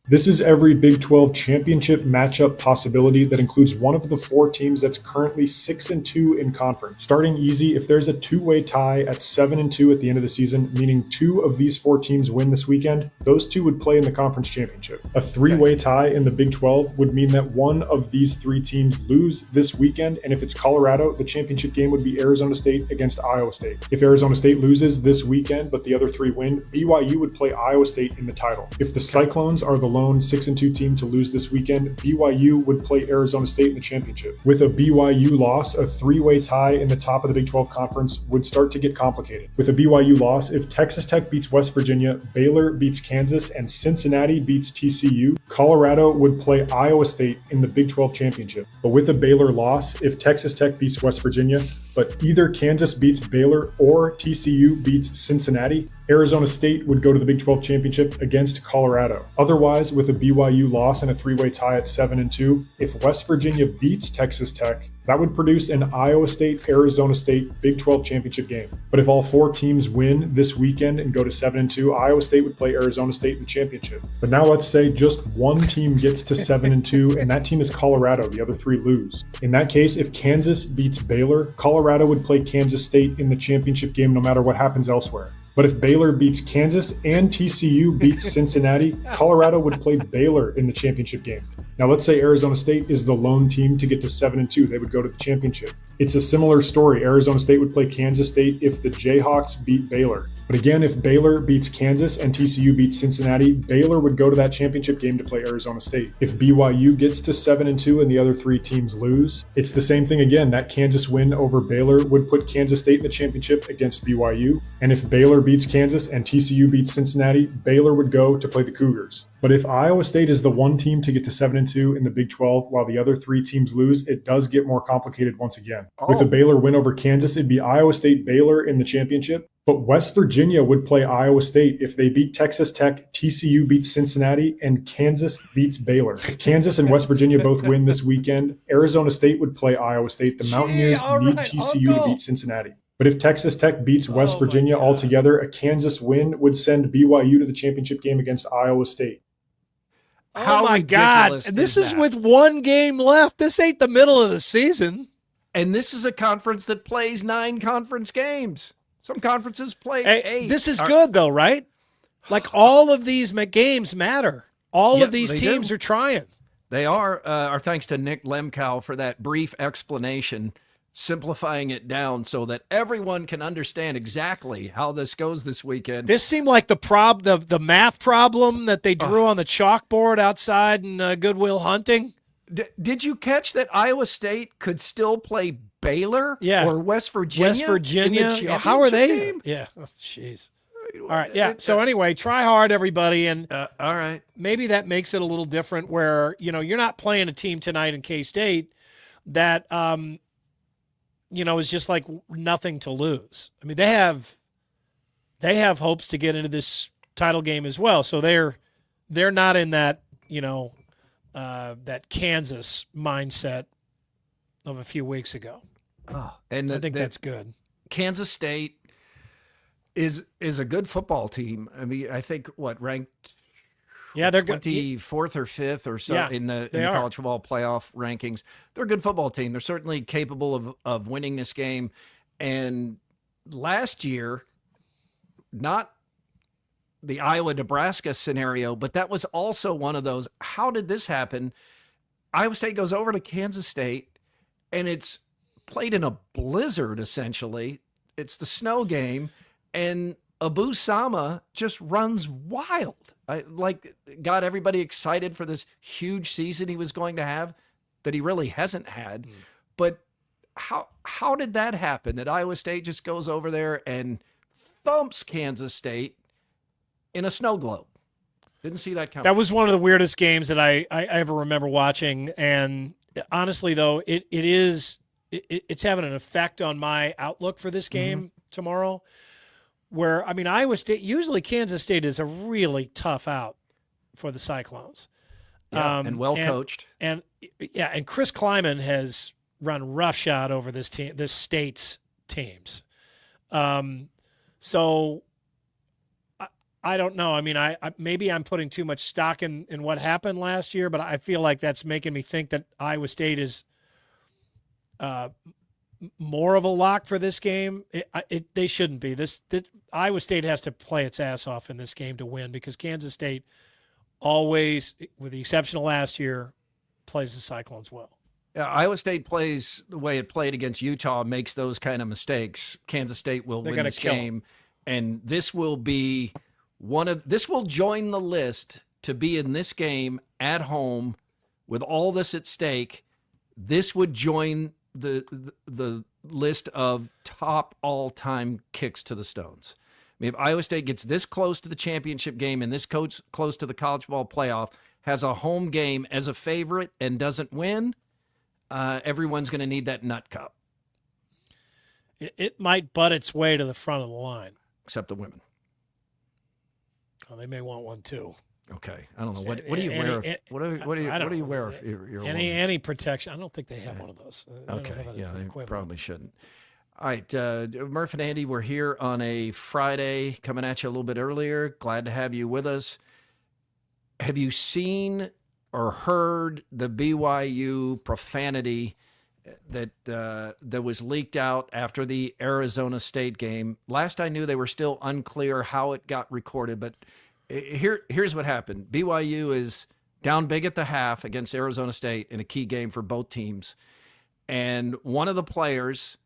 This is every Big 12 championship matchup possibility that includes one of the 4 teams that's currently 6-2 in conference. Starting easy, if there's a 2-way tie at 7-2 at the end of the season, meaning 2 of these 4 teams win this weekend, those 2 would play in the conference championship. A 3-way tie in the Big 12 would mean that one of these 3 teams lose this weekend, and if it's Colorado, the championship game would be Arizona State against Iowa State. If Arizona State loses this weekend, but the other 3 win, BYU would play Iowa State in the title. If the Cyclones are the lone 6-2 team to lose this weekend, BYU would play Arizona State in the championship. With a BYU loss, a 3-way tie in the top of the Big 12 conference would start to get complicated. With a BYU loss, if Texas Tech beats West Virginia, Baylor beats Kansas, and Cincinnati beats TCU, Colorado would play Iowa State in the Big 12 championship. But with a Baylor loss, if Texas Tech beats West Virginia, but either Kansas beats Baylor or TCU beats Cincinnati, Arizona State would go to the Big 12 championship against Colorado. Otherwise, with a BYU loss and a 3-way tie at 7-2, if West Virginia beats Texas Tech, that would produce an Iowa State-Arizona State Big 12 championship game. But if all 4 teams win this weekend and go to 7-2, Iowa State would play Arizona State in the championship. But now let's say just one team gets to 7-2, and that team is Colorado. The other 3 lose. In that case, if Kansas beats Baylor, Colorado would play Kansas State in the championship game no matter what happens elsewhere. But if Baylor beats Kansas and TCU beats Cincinnati, Colorado would play Baylor in the championship game. Now, let's say Arizona State is the lone team to get to 7-2. They would go to the championship. It's a similar story. Arizona State would play Kansas State if the Jayhawks beat Baylor. But again, if Baylor beats Kansas and TCU beats Cincinnati, Baylor would go to that championship game to play Arizona State. If BYU gets to 7-2 and the other 3 teams lose, it's the same thing again. That Kansas win over Baylor would put Kansas State in the championship against BYU. And if Baylor beats Kansas and TCU beats Cincinnati, Baylor would go to play the Cougars. But if Iowa State is the one team to get to 7-2 in the Big 12 while the other 3 teams lose, it does get more complicated once again. With a Baylor win over Kansas, it'd be Iowa State-Baylor in the championship. But West Virginia would play Iowa State if they beat Texas Tech, TCU beats Cincinnati, and Kansas beats Baylor. If Kansas and West Virginia both win this weekend, Arizona State would play Iowa State. The Mountaineers need TCU to beat Cincinnati. But if Texas Tech beats West Virginia altogether, a Kansas win would send BYU to the championship game against Iowa State. Oh my God. And this is with 1 game left. This ain't the middle of the season. And this is a conference that plays 9 conference games. Some conferences play 8. This is good, though, right? Like, all of these games matter. All of these teams are trying. They are. Our thanks to Nick Lemkow for that brief explanation, simplifying it down so that everyone can understand exactly how this goes this weekend. This seemed like the math problem that they drew on the chalkboard outside in Goodwill Hunting. Did you catch that Iowa State could still play Baylor or West Virginia? West Virginia. How are they? Game? Yeah. Oh, jeez. All right. Yeah. So anyway, try hard, everybody. And all right. Maybe that makes it a little different where, you're not playing a team tonight in K-State that, is just like nothing to lose. I mean, they have hopes to get into this title game as well. So they're not in that, that Kansas mindset of a few weeks ago. Oh, and I think that's good. Kansas State is a good football team. I mean, I think ranked they're 24th or 5th or so in the college football playoff rankings. They're a good football team. They're certainly capable of winning this game. And last year, not the Iowa-Nebraska scenario, but that was also one of those, how did this happen? Iowa State goes over to Kansas State, and it's played in a blizzard, essentially. It's the snow game, and 𝗙𝗚𝗏 just runs wild. Got everybody excited for this huge season he was going to have that he really hasn't had. But how did that happen, that Iowa State just goes over there and thumps Kansas State in a snow globe? Didn't see that coming. That was one of the weirdest games that I ever remember watching. And honestly, though, it's having an effect on my outlook for this game tomorrow. Where, I mean, Iowa State, usually Kansas State is a really tough out for the Cyclones. Yeah, and well coached. And Chris Kleiman has run roughshod over this state's teams. So I don't know. I mean, I maybe I'm putting too much stock in what happened last year, but I feel like that's making me think that Iowa State is more of a lock for this game. They shouldn't be. Iowa State has to play its ass off in this game to win, because Kansas State always, with the exception of last year, plays the Cyclones well. Yeah, Iowa State plays the way it played against Utah, makes those kind of mistakes. Kansas State will win this game, and this will be this will join the list to be in this game at home with all this at stake. This would join the list of top all-time kicks to the stones. I mean, if Iowa State gets this close to the championship game and this close to the college ball playoff, has a home game as a favorite and doesn't win, everyone's going to need that nut cup. It might butt its way to the front of the line. Except the women. Oh, they may want one too. Okay, I don't know. What do you wear? What do you wear if you're any protection? I don't think they have one of those. Okay, they probably shouldn't. All right, Murph and Andy, we're here on a Friday, coming at you a little bit earlier. Glad to have you with us. Have you seen or heard the BYU profanity that was leaked out after the Arizona State game? Last I knew, they were still unclear how it got recorded, but here's what happened. BYU is down big at the half against Arizona State in a key game for both teams. And one of the players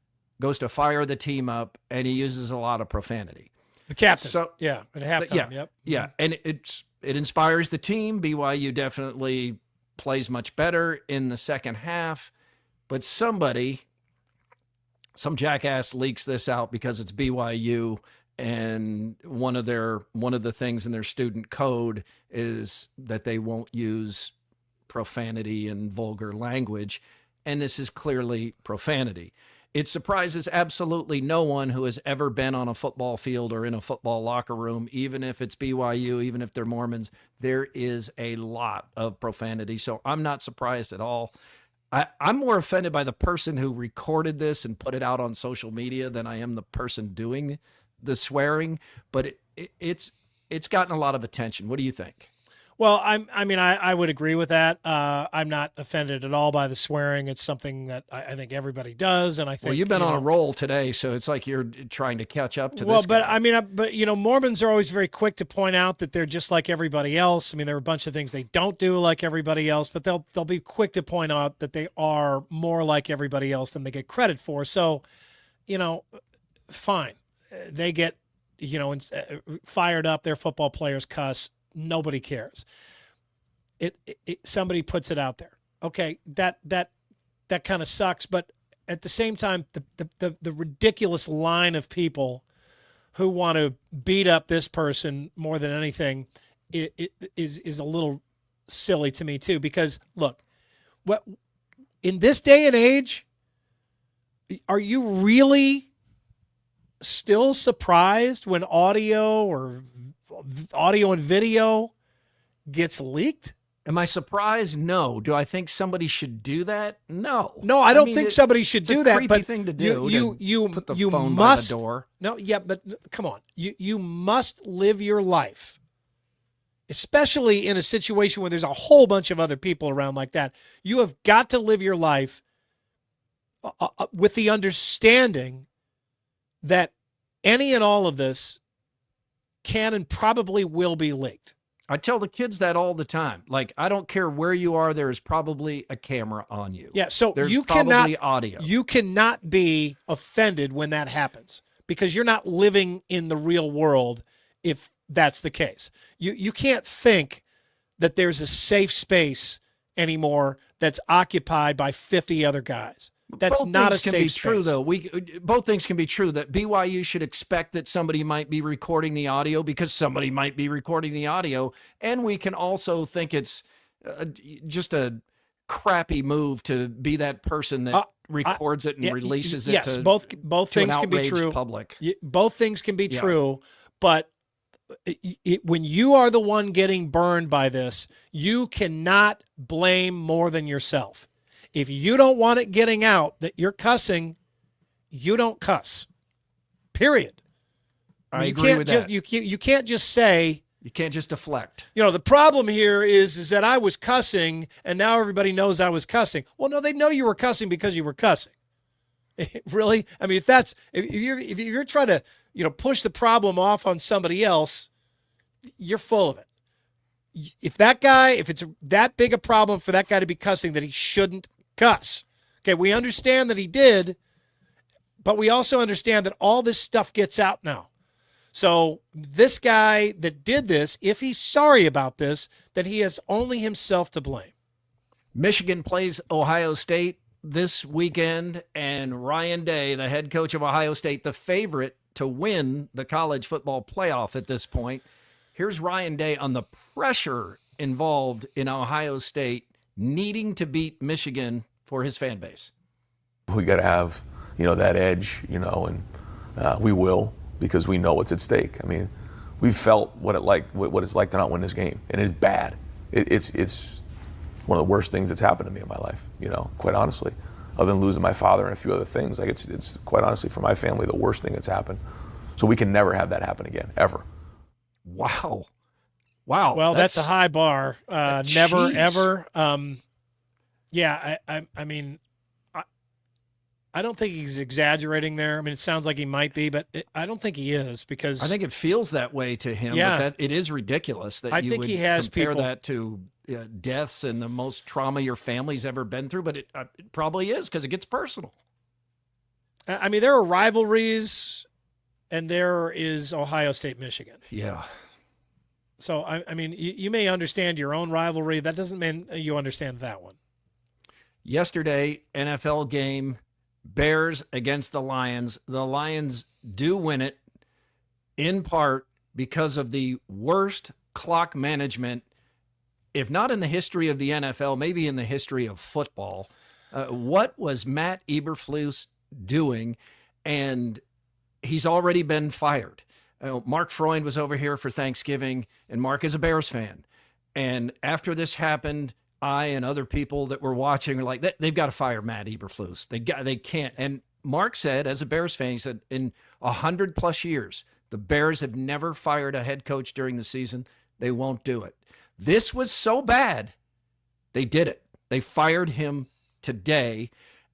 goes to fire the team up, and he uses a lot of profanity. The captain. So, at halftime. Yeah. And it inspires the team. BYU definitely plays much better in the second half. But some jackass leaks this out because it's BYU, and one of the things in their student code is that they won't use profanity and vulgar language, and this is clearly profanity. It surprises absolutely no one who has ever been on a football field or in a football locker room, even if it's BYU, even if they're Mormons. There is a lot of profanity, so I'm not surprised at all. I'm more offended by the person who recorded this and put it out on social media than I am the person doing the swearing, but it's gotten a lot of attention. What do you think? Well, I would agree with that. I'm not offended at all by the swearing. It's something that I think everybody does, and I think. Well, you've been on a roll today, so it's like you're trying to catch up to this. Well, but Mormons are always very quick to point out that they're just like everybody else. I mean, there are a bunch of things they don't do like everybody else, but they'll be quick to point out that they are more like everybody else than they get credit for. So, fine. They get, fired up. Their football players cuss. Nobody cares. Somebody puts it out there. Okay, that kind of sucks. But at the same time, the ridiculous line of people who want to beat up this person more than anything is a little silly to me too. Because look, what in this day and age, are you really still surprised when audio and video gets leaked? Am I surprised? No. Do I think somebody should do that? No. No, I don't think somebody should do that. But thing to do. You put the phone must by the door. No, yeah, but come on. You must live your life, especially in a situation where there's a whole bunch of other people around like that. You have got to live your life with the understanding that any and all of this can and probably will be leaked. I tell the kids that all the time. Like, I don't care where you are, there is probably a camera on you. Yeah, so there's you probably cannot audio. You cannot be offended when that happens because you're not living in the real world if that's the case. You can't think that there's a safe space anymore that's occupied by 50 other guys. That's not a safe space. True, though. Both things can be true. That BYU should expect that somebody might be recording the audio because somebody might be recording the audio, and we can also think it's just a crappy move to be that person that records it and releases it. Yes, to, both to things can be true. Public. Both things can be true, but when you are the one getting burned by this, you cannot blame more than yourself. If you don't want it getting out that you're cussing, you don't cuss. Period. I agree with that. You can't just say. You can't just deflect. The problem here is that I was cussing and now everybody knows I was cussing. Well, no, they know you were cussing because you were cussing. Really? I mean, if you're trying to, push the problem off on somebody else, you're full of it. If it's that big a problem for that guy to be cussing that he shouldn't cuss. Okay, we understand that he did, but we also understand that all this stuff gets out now. So this guy that did this, if he's sorry about this, then he has only himself to blame. Michigan plays Ohio State this weekend, and Ryan Day, the head coach of Ohio State, the favorite to win the college football playoff at this point. Here's Ryan Day on the pressure involved in Ohio State needing to beat Michigan for his fan base. We got to have, that edge, and we will, because we know what's at stake. I mean, we've felt what it's like to not win this game, and it's bad. It's one of the worst things that's happened to me in my life, quite honestly. Other than losing my father and a few other things, like it's quite honestly for my family the worst thing that's happened. So we can never have that happen again, ever. Wow. Well, that's a high bar. Never, ever. I mean, I don't think he's exaggerating there. I mean, it sounds like he might be, but I don't think he is because I think it feels that way to him. Yeah. But that it is ridiculous that you would compare that to deaths and the most trauma your family's ever been through. But it probably is because it gets personal. I mean, there are rivalries, and there is Ohio State, Michigan. Yeah. So, I mean, you may understand your own rivalry. That doesn't mean you understand that one. Yesterday, NFL game, Bears against the Lions. The Lions do win it in part because of the worst clock management, if not in the history of the NFL, maybe in the history of football. What was Matt Eberflus doing? And he's already been fired. Mark Freund was over here for Thanksgiving, and Mark is a Bears fan. And after this happened, I and other people that were watching were like, they've got to fire Matt Eberflus. They can't. And Mark said, as a Bears fan, he said, in 100+ years, the Bears have never fired a head coach during the season. They won't do it. This was so bad, they did it. They fired him today.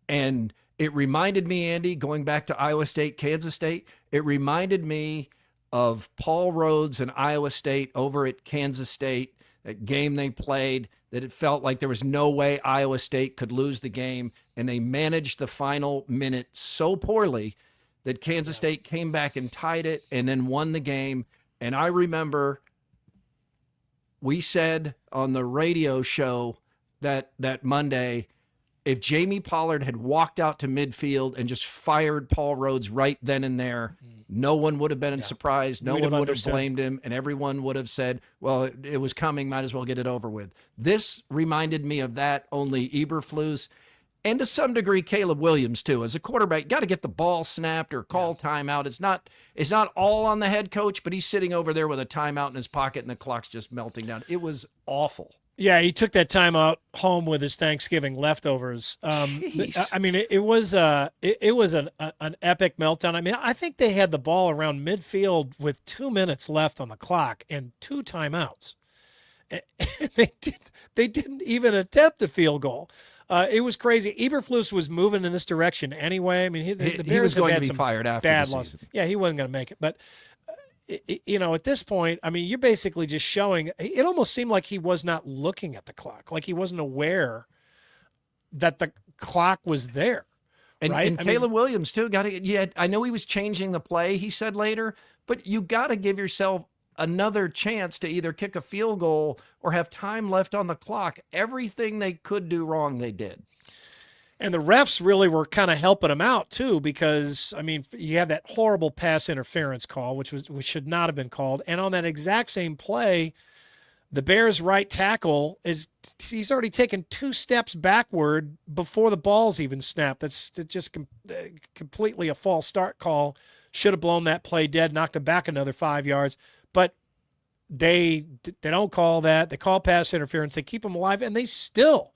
And it reminded me, Andy, going back to Iowa State, Kansas State, it reminded me of Paul Rhodes and Iowa State over at Kansas State, that game they played, that it felt like there was no way Iowa State could lose the game, and they managed the final minute so poorly that Kansas State came back and tied it and then won the game. And I remember we said on the radio show that Monday, if Jamie Pollard had walked out to midfield and just fired Paul Rhodes right then and there, no one would have been surprised. No one would have blamed him, and everyone would have said, well, it was coming, might as well get it over with. This reminded me of that, only Eberflus, and to some degree Caleb Williams too. As a quarterback, you got to get the ball snapped or call timeout. It's not all on the head coach, but he's sitting over there with a timeout in his pocket and the clock's just melting down. It was awful. Yeah, he took that time out home with his Thanksgiving leftovers. I mean, it was an epic meltdown. I mean, I think they had the ball around midfield with 2 minutes left on the clock and 2 timeouts. They didn't even attempt a field goal. It was crazy. Eberflus was moving in this direction anyway. I mean, the Bears was going have had to be some fired after bad the losses. season. Yeah, he wasn't going to make it, but. at this point, I mean, you're basically just showing. It almost seemed like he was not looking at the clock, like he wasn't aware that the clock was there. And, right? and Caleb Williams too. I know he was changing the play, he said later, but you got to give yourself another chance to either kick a field goal or have time left on the clock. Everything they could do wrong, they did. And the refs really were kind of helping him out too, because I mean, you have that horrible pass interference call, which should not have been called. And on that exact same play, the Bears' right tackle he's already taken 2 steps backward before the ball's even snapped. That's just completely a false start call. Should have blown that play dead, knocked him back another 5 yards. But they don't call that. They call pass interference. They keep him alive, and they still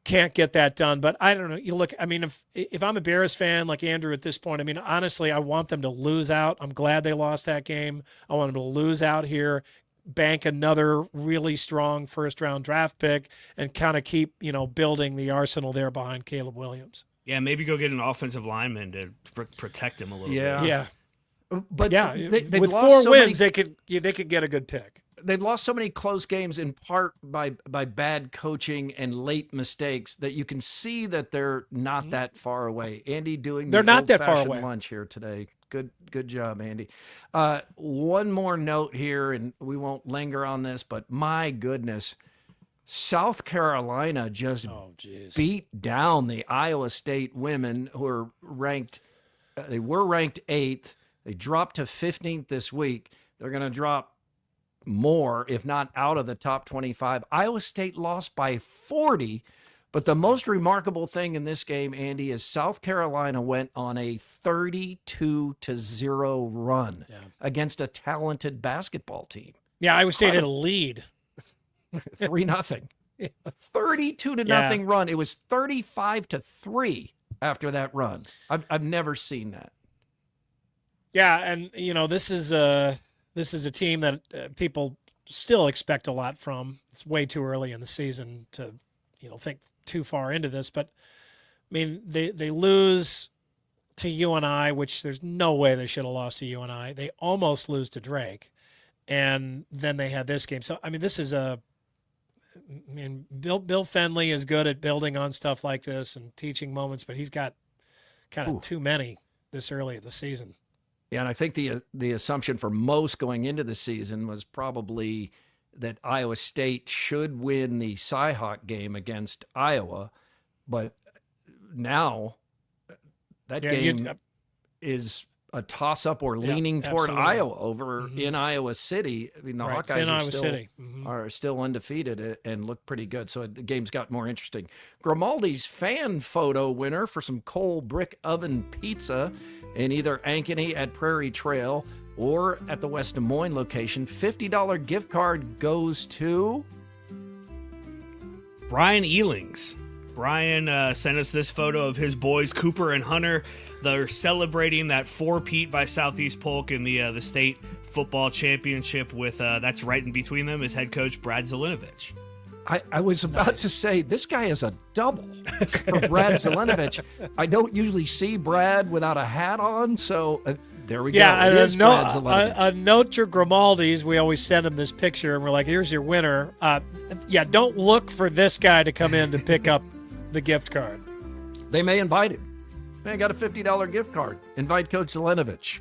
can't get that done. But I don't know. You look, I mean, if I'm a Bears fan like Andrew at this point, I mean, honestly, I want them to lose out. I'm glad they lost that game. I want them to lose out here, bank another really strong first-round draft pick, and kind of keep, building the arsenal there behind Caleb Williams. Yeah, maybe go get an offensive lineman to protect him a little bit. Yeah. But yeah, they've with lost 4 so wins, many, they could get a good pick. They've lost so many close games in part by bad coaching and late mistakes that you can see that they're not that far away. Andy doing they're the not that far old-fashioned away. lunch here today. Good job, Andy. One more note here, and we won't linger on this, but my goodness, South Carolina just beat down the Iowa State women who are ranked. They were ranked 8th. They dropped to 15th this week. They're going to drop more, if not out of the top 25. Iowa State lost by 40, but the most remarkable thing in this game, Andy, is South Carolina went on a 32-0 run against a talented basketball team. Yeah, Iowa State had a lead. 3-0. 32-0 run. It was 35-3 after that run. I've never seen that. Yeah, and this is a team that people still expect a lot from. It's way too early in the season to think too far into this, but I mean they lose to UNI, which there's no way they should have lost to UNI. They almost lose to Drake, and then they had this game. So I mean, this is Bill Fenley is good at building on stuff like this and teaching moments, but he's got kind of too many this early in the season. Yeah, and I think the assumption for most going into the season was probably that Iowa State should win the Cyhawk game against Iowa, but now that game is a toss-up or leaning toward Iowa over in Iowa City. I mean, the Hawkeyes are still undefeated and look pretty good, so the game's got more interesting. Grimaldi's fan photo winner for some coal brick oven pizza in either Ankeny at Prairie Trail or at the West Des Moines location. $50 gift card goes to Brian Elings. Brian sent us this photo of his boys, Cooper and Hunter. They're celebrating that 4-peat by Southeast Polk in the state football championship with, that's right in between them, is head coach Brad Zelinovich. I was about to say, this guy is a double for Brad Zelinovich. I don't usually see Brad without a hat on, so there we go. Yeah, a note to Grimaldi's. We always send him this picture, and we're like, here's your winner. Don't look for this guy to come in to pick up the gift card. They may invite him. Man, I got a $50 gift card. Invite Coach Zelinovich.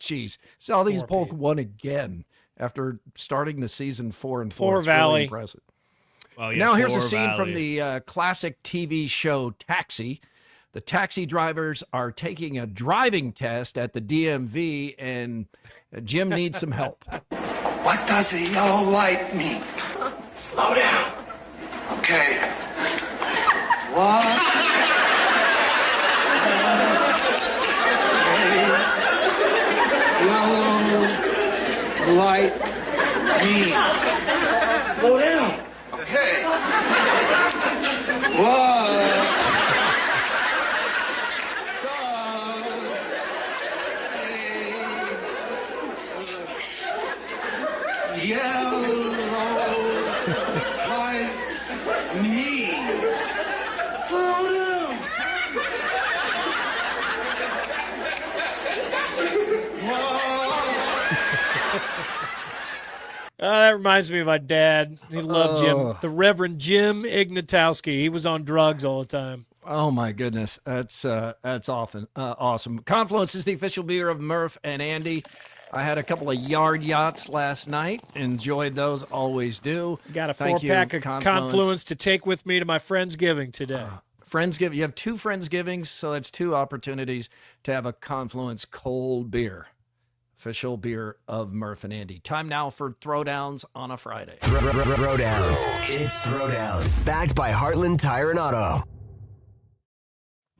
Jeez, Southeast Polk won again after starting the season 4-4. Poor Valley. Really impressive. Oh, yeah, now here's a scene from the classic TV show Taxi. The taxi drivers are taking a driving test at the DMV, and Jim needs some help. What does a yellow light mean? Slow down. Okay. What? Yellow light mean? Slow down. Okay. What? Yellow light mean? Slow down. What? That reminds me of my dad. He loved Jim, the Reverend Jim Ignatowski. He was on drugs all the time. Oh my goodness, that's often awesome. Confluence is the official beer of Murph and Andy. I had a couple of yard yachts last night. Enjoyed those, always do. Got a 4-pack of Confluence to take with me to my Friendsgiving today. Friendsgiving. You have 2 Friendsgivings, so that's 2 opportunities to have a Confluence cold beer. Official beer of Murph and Andy. Time now for Throwdowns on a Friday. Throwdowns. It's Throwdowns. Backed by Heartland Tire and Auto.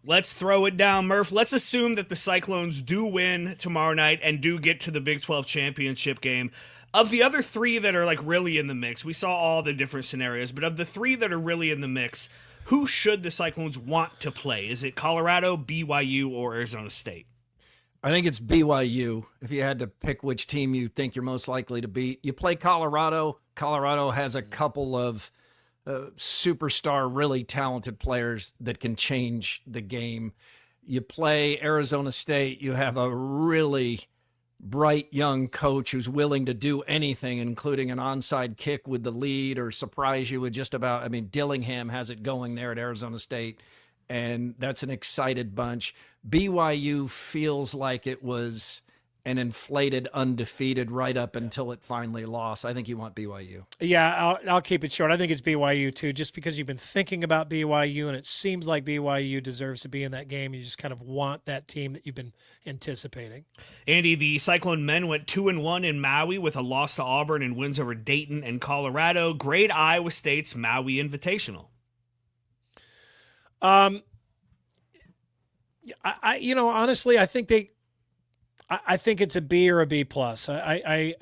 Let's throw it down, Murph. Let's assume that the Cyclones do win tomorrow night and do get to the Big 12 championship game. Of the other 3 that are like really in the mix, we saw all the different scenarios, but of the 3 that are really in the mix, who should the Cyclones want to play? Is it Colorado, BYU, or Arizona State? I think it's BYU. If you had to pick which team you think you're most likely to beat, you play Colorado. Colorado has a couple of superstar, really talented players that can change the game. You play Arizona State. You have a really bright young coach who's willing to do anything, including an onside kick with the lead or surprise you with just about, I mean, Dillingham has it going there at Arizona State, and that's an excited bunch. BYU feels like it was an inflated undefeated right up until it finally lost. I think you want BYU. Yeah, I'll keep it short. I think it's BYU too, just because you've been thinking about BYU and it seems like BYU deserves to be in that game. You just kind of want that team that you've been anticipating. Andy, the Cyclone men went 2-1 in Maui with a loss to Auburn and wins over Dayton and Colorado. Great Iowa State's Maui Invitational. Honestly, I think it's a B or a B plus. They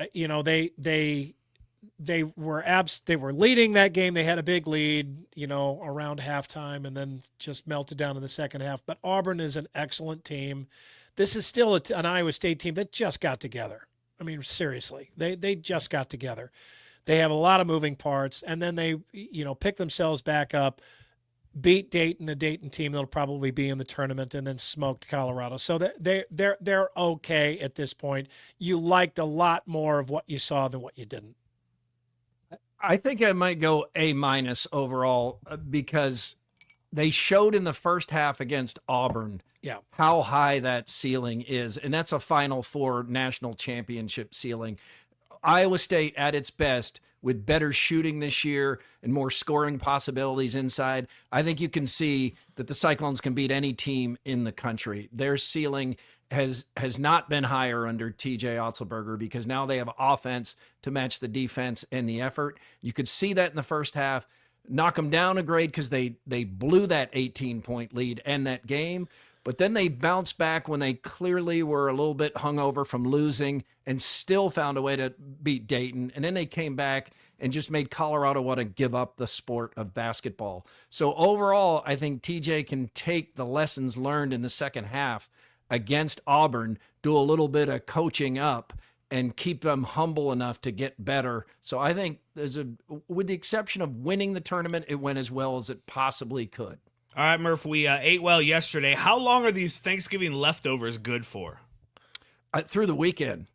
were leading that game. They had a big lead, around halftime, and then just melted down in the second half. But Auburn is an excellent team. This is still an Iowa State team that just got together. I mean, seriously, they just got together. They have a lot of moving parts, and then they, pick themselves back up, beat Dayton, a Dayton team that'll probably be in the tournament, and then smoked Colorado. So they're okay at this point. You liked a lot more of what you saw than what you didn't. I think I might go A- overall because they showed in the first half against Auburn how high that ceiling is, and that's a Final Four national championship ceiling. Iowa State at its best with better shooting this year and more scoring possibilities inside, I think you can see that the Cyclones can beat any team in the country. Their ceiling has not been higher under TJ Otzelberger because now they have offense to match the defense and the effort. You could see that in the first half. Knock them down a grade because they blew that 18-point lead and that game. But then they bounced back when they clearly were a little bit hungover from losing and still found a way to beat Dayton. And then they came back and just made Colorado want to give up the sport of basketball. So overall, I think TJ can take the lessons learned in the second half against Auburn, do a little bit of coaching up, and keep them humble enough to get better. So I think with the exception of winning the tournament, it went as well as it possibly could. All right, Murph, we ate well yesterday. How long are these Thanksgiving leftovers good for? Through the weekend.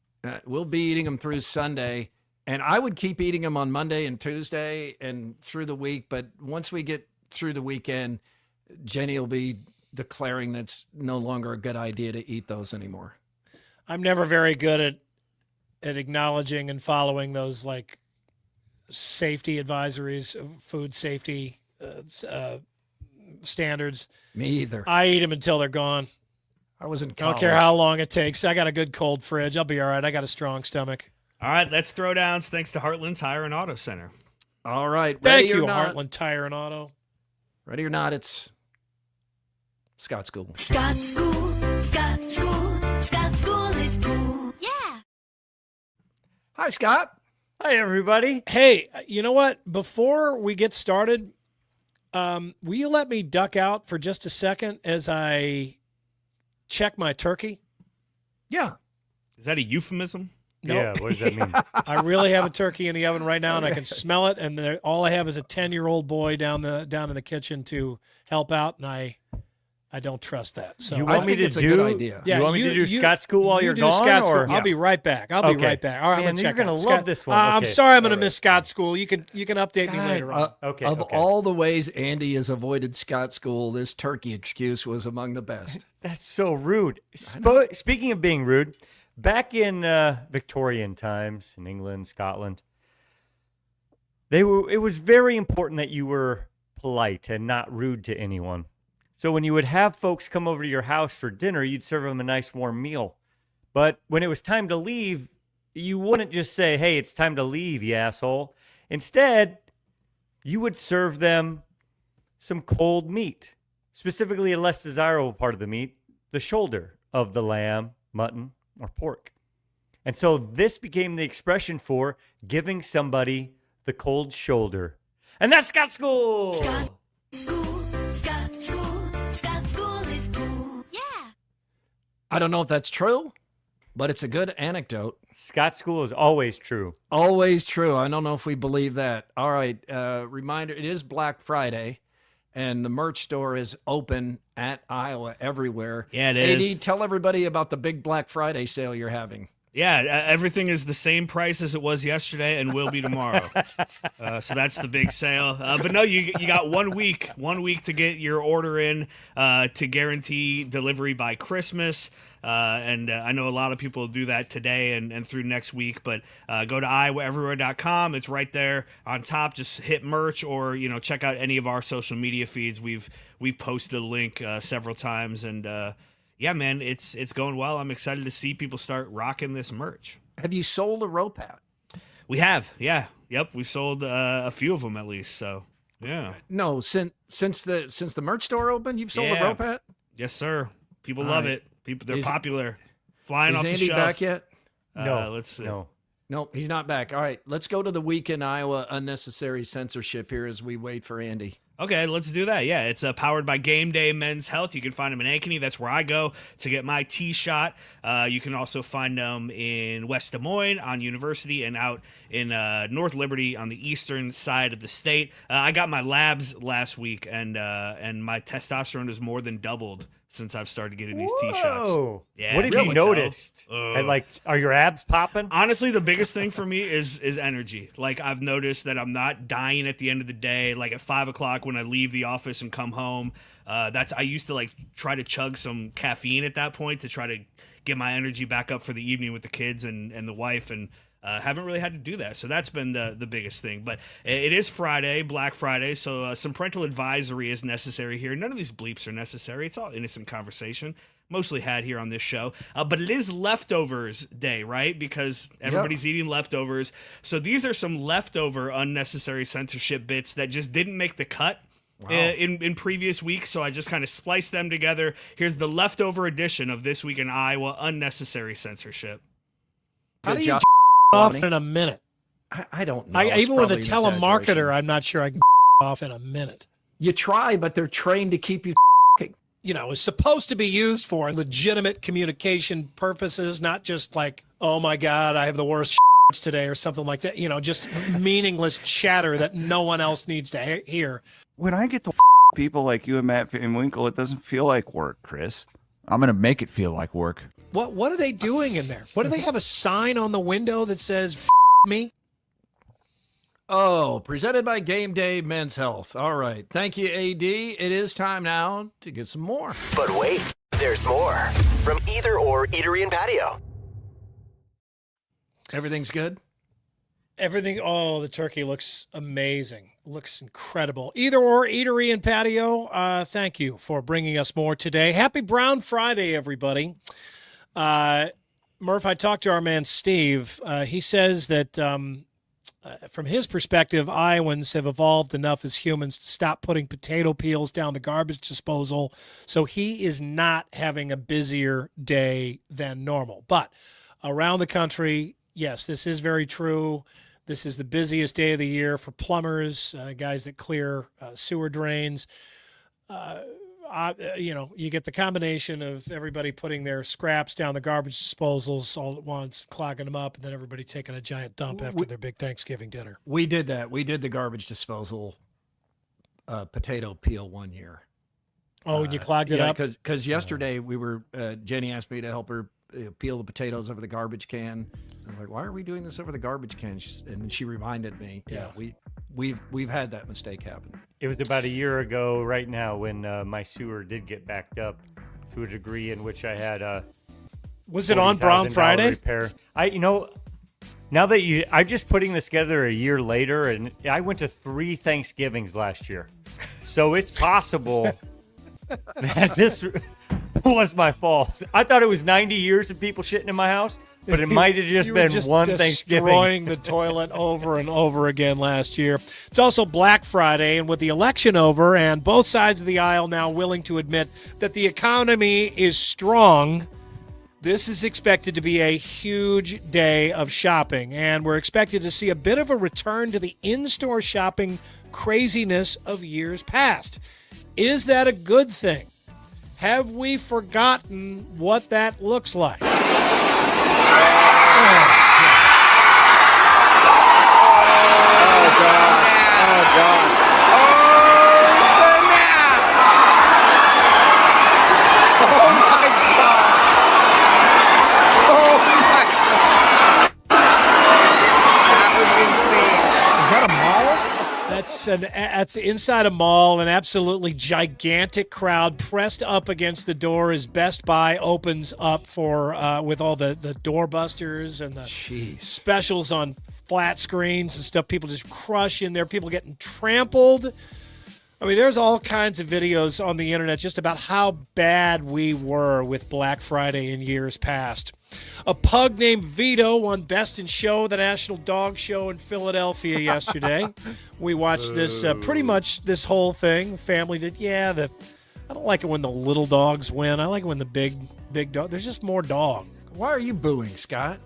We'll be eating them through Sunday, and I would keep eating them on Monday and Tuesday and through the week. But once we get through the weekend, Jenny will be declaring that's no longer a good idea to eat those anymore. I'm never very good at acknowledging and following those like safety advisories, food safety standards. Me either. I eat them until they're gone. I was in college. I don't care how long it takes. I got a good cold fridge. I'll be all right. I got a strong stomach. All right, let's throw downs thanks to Heartland Tire and Auto Center. All right. Thank you, Heartland Tire and Auto. Ready or not, it's Scott School. Scott School, Scott School, Scott School is cool. Yeah. Hi, Scott. Hi, everybody. Hey, you know what? Before we get started, will you let me duck out for just a second as I check my turkey? Yeah. Is that a euphemism? Nope. Yeah, what does that mean? I really have a turkey in the oven right now, and I can smell it. And all I have is a 10-year-old boy down in the kitchen to help out, and I I don't trust that. So You want me to it's a good idea. You want me to do Scott School while you're do gone? Scott School. Or? I'll be right back. I'll be right back. All right, I'm Man, gonna you're check gonna out love Scott. this one. I'm Okay. sorry, I'm gonna miss Scott School. You can update me later on. Okay. Of all the ways Andy has avoided Scott School, this turkey excuse was among the best. That's so rude. Speaking of being rude, back in Victorian times in England, Scotland, it was very important that you were polite and not rude to anyone. So when you would have folks come over to your house for dinner, you'd serve them a nice warm meal. But when it was time to leave, you wouldn't just say, "Hey, it's time to leave, you asshole." Instead, you would serve them some cold meat, specifically a less desirable part of the meat, the shoulder of the lamb, mutton, or pork. And so this became the expression for giving somebody the cold shoulder. And that's Scott School! Scott School, Scott School, Scott School is cool. Yeah. I don't know if that's true, but it's a good anecdote. Scott School is always true. Always true. I don't know if we believe that. All right. Reminder, it is Black Friday, and the merch store is open at Iowa everywhere. Yeah, it is. AD, tell everybody about the big Black Friday sale you're having. Yeah, everything is the same price as it was yesterday and will be tomorrow. So that's the big sale. But no, you got 1 week to get your order in to guarantee delivery by Christmas. And I know a lot of people do that today and through next week. But go to iowaeverywhere.com. It's right there on top. Just hit merch or check out any of our social media feeds. We've posted a link several times and. Yeah, man, it's going well. I'm excited to see people start rocking this merch. Have you sold a rope hat? We have, yeah. Yep, we sold a few of them at least, so yeah. No, since the merch store opened, you've sold a rope hat? Yes, sir. People love it. They're popular. Flying off the Andy shelf. back yet? No. Let's see. No, he's not back. All right, let's go to the week in Iowa unnecessary censorship here as we wait for Andy. Okay, let's do that. Yeah, it's powered by Game Day Men's Health. You can find them in Ankeny. That's where I go to get my T-shot. You can also find them in West Des Moines on University and out in North Liberty on the eastern side of the state. I got my labs last week, and my testosterone has more than doubled since I've started getting these T-shots. Yeah, what have you noticed? Are your abs popping? Honestly, the biggest thing for me is energy. Like, I've noticed that I'm not dying at the end of the day. Like at 5 o'clock when I leave the office and come home, I used to try to chug some caffeine at that point to try to get my energy back up for the evening with the kids and the wife, and haven't really had to do that. So that's been the biggest thing. But it is Friday, Black Friday, so some parental advisory is necessary here. None of these bleeps are necessary. It's all innocent conversation, mostly had here on this show. But it is leftovers day, right? Because everybody's eating leftovers. So these are some leftover unnecessary censorship bits that just didn't make the cut. Wow. In previous weeks, so I just kind of spliced them together. Here's the leftover edition of This Week in Iowa Unnecessary Censorship. How do you off in a minute? I don't know. Even with a telemarketer, I'm not sure I can off in a minute. You try, but they're trained to keep you. It's supposed to be used for legitimate communication purposes, not just like, oh my God, I have the worst today or something like that. Just meaningless chatter that no one else needs to hear. When I get to people like you and Matt and Winkle, it doesn't feel like work, Chris. I'm going to make it feel like work. What are they doing in there? What do they have a sign on the window that says me? Oh, presented by Game Day Men's Health. All right. Thank you, AD. It is time now to get some more. But wait, there's more. From Either Or Eatery and Patio. Everything's good? Everything. Oh, the turkey looks amazing. Looks incredible. Either Or Eatery and Patio. Thank you for bringing us more today. Happy Brown Friday, everybody. Murph, I talked to our man Steve. He says that from his perspective, Iowans have evolved enough as humans to stop putting potato peels down the garbage disposal. So he is not having a busier day than normal. But around the country, yes, this is very true. This is the busiest day of the year for plumbers, guys that clear sewer drains. You get the combination of everybody putting their scraps down the garbage disposals all at once, clogging them up, and then everybody taking a giant dump after their big Thanksgiving dinner. We did that. We did the garbage disposal potato peel one year. Oh, you clogged it up? Because yesterday we were, Jenny asked me to help her peel the potatoes over the garbage can. I was like, why are we doing this over the garbage can? And she reminded me, we've had that mistake happen. It was about a year ago right now when my sewer did get backed up to a degree in which I had a Was it on Brown Friday? Repair. Now that I'm just putting this together a year later, and I went to 3 Thanksgivings last year. So it's possible that this was my fault. I thought it was 90 years of people shitting in my house, but it might have just been one Thanksgiving. Destroying the toilet over and over again last year. It's also Black Friday, and with the election over and both sides of the aisle now willing to admit that the economy is strong, this is expected to be a huge day of shopping, and we're expected to see a bit of a return to the in-store shopping craziness of years past. Is that a good thing? Have we forgotten what that looks like? Oh, gosh. Oh, gosh. Oh, my God. Oh, my God. That was insane. Is that a mall? That's inside a mall, an absolutely gigantic crowd pressed up against the door as Best Buy opens up for with all the doorbusters and the specials on flat screens and stuff. People just crush in there. People getting trampled. I mean, there's all kinds of videos on the internet just about how bad we were with Black Friday in years past. A pug named Vito won Best in Show, the National Dog Show in Philadelphia yesterday. We watched this, pretty much this whole thing. Family did, I don't like it when the little dogs win. I like it when the big dog, there's just more dog. Why are you booing, Scott?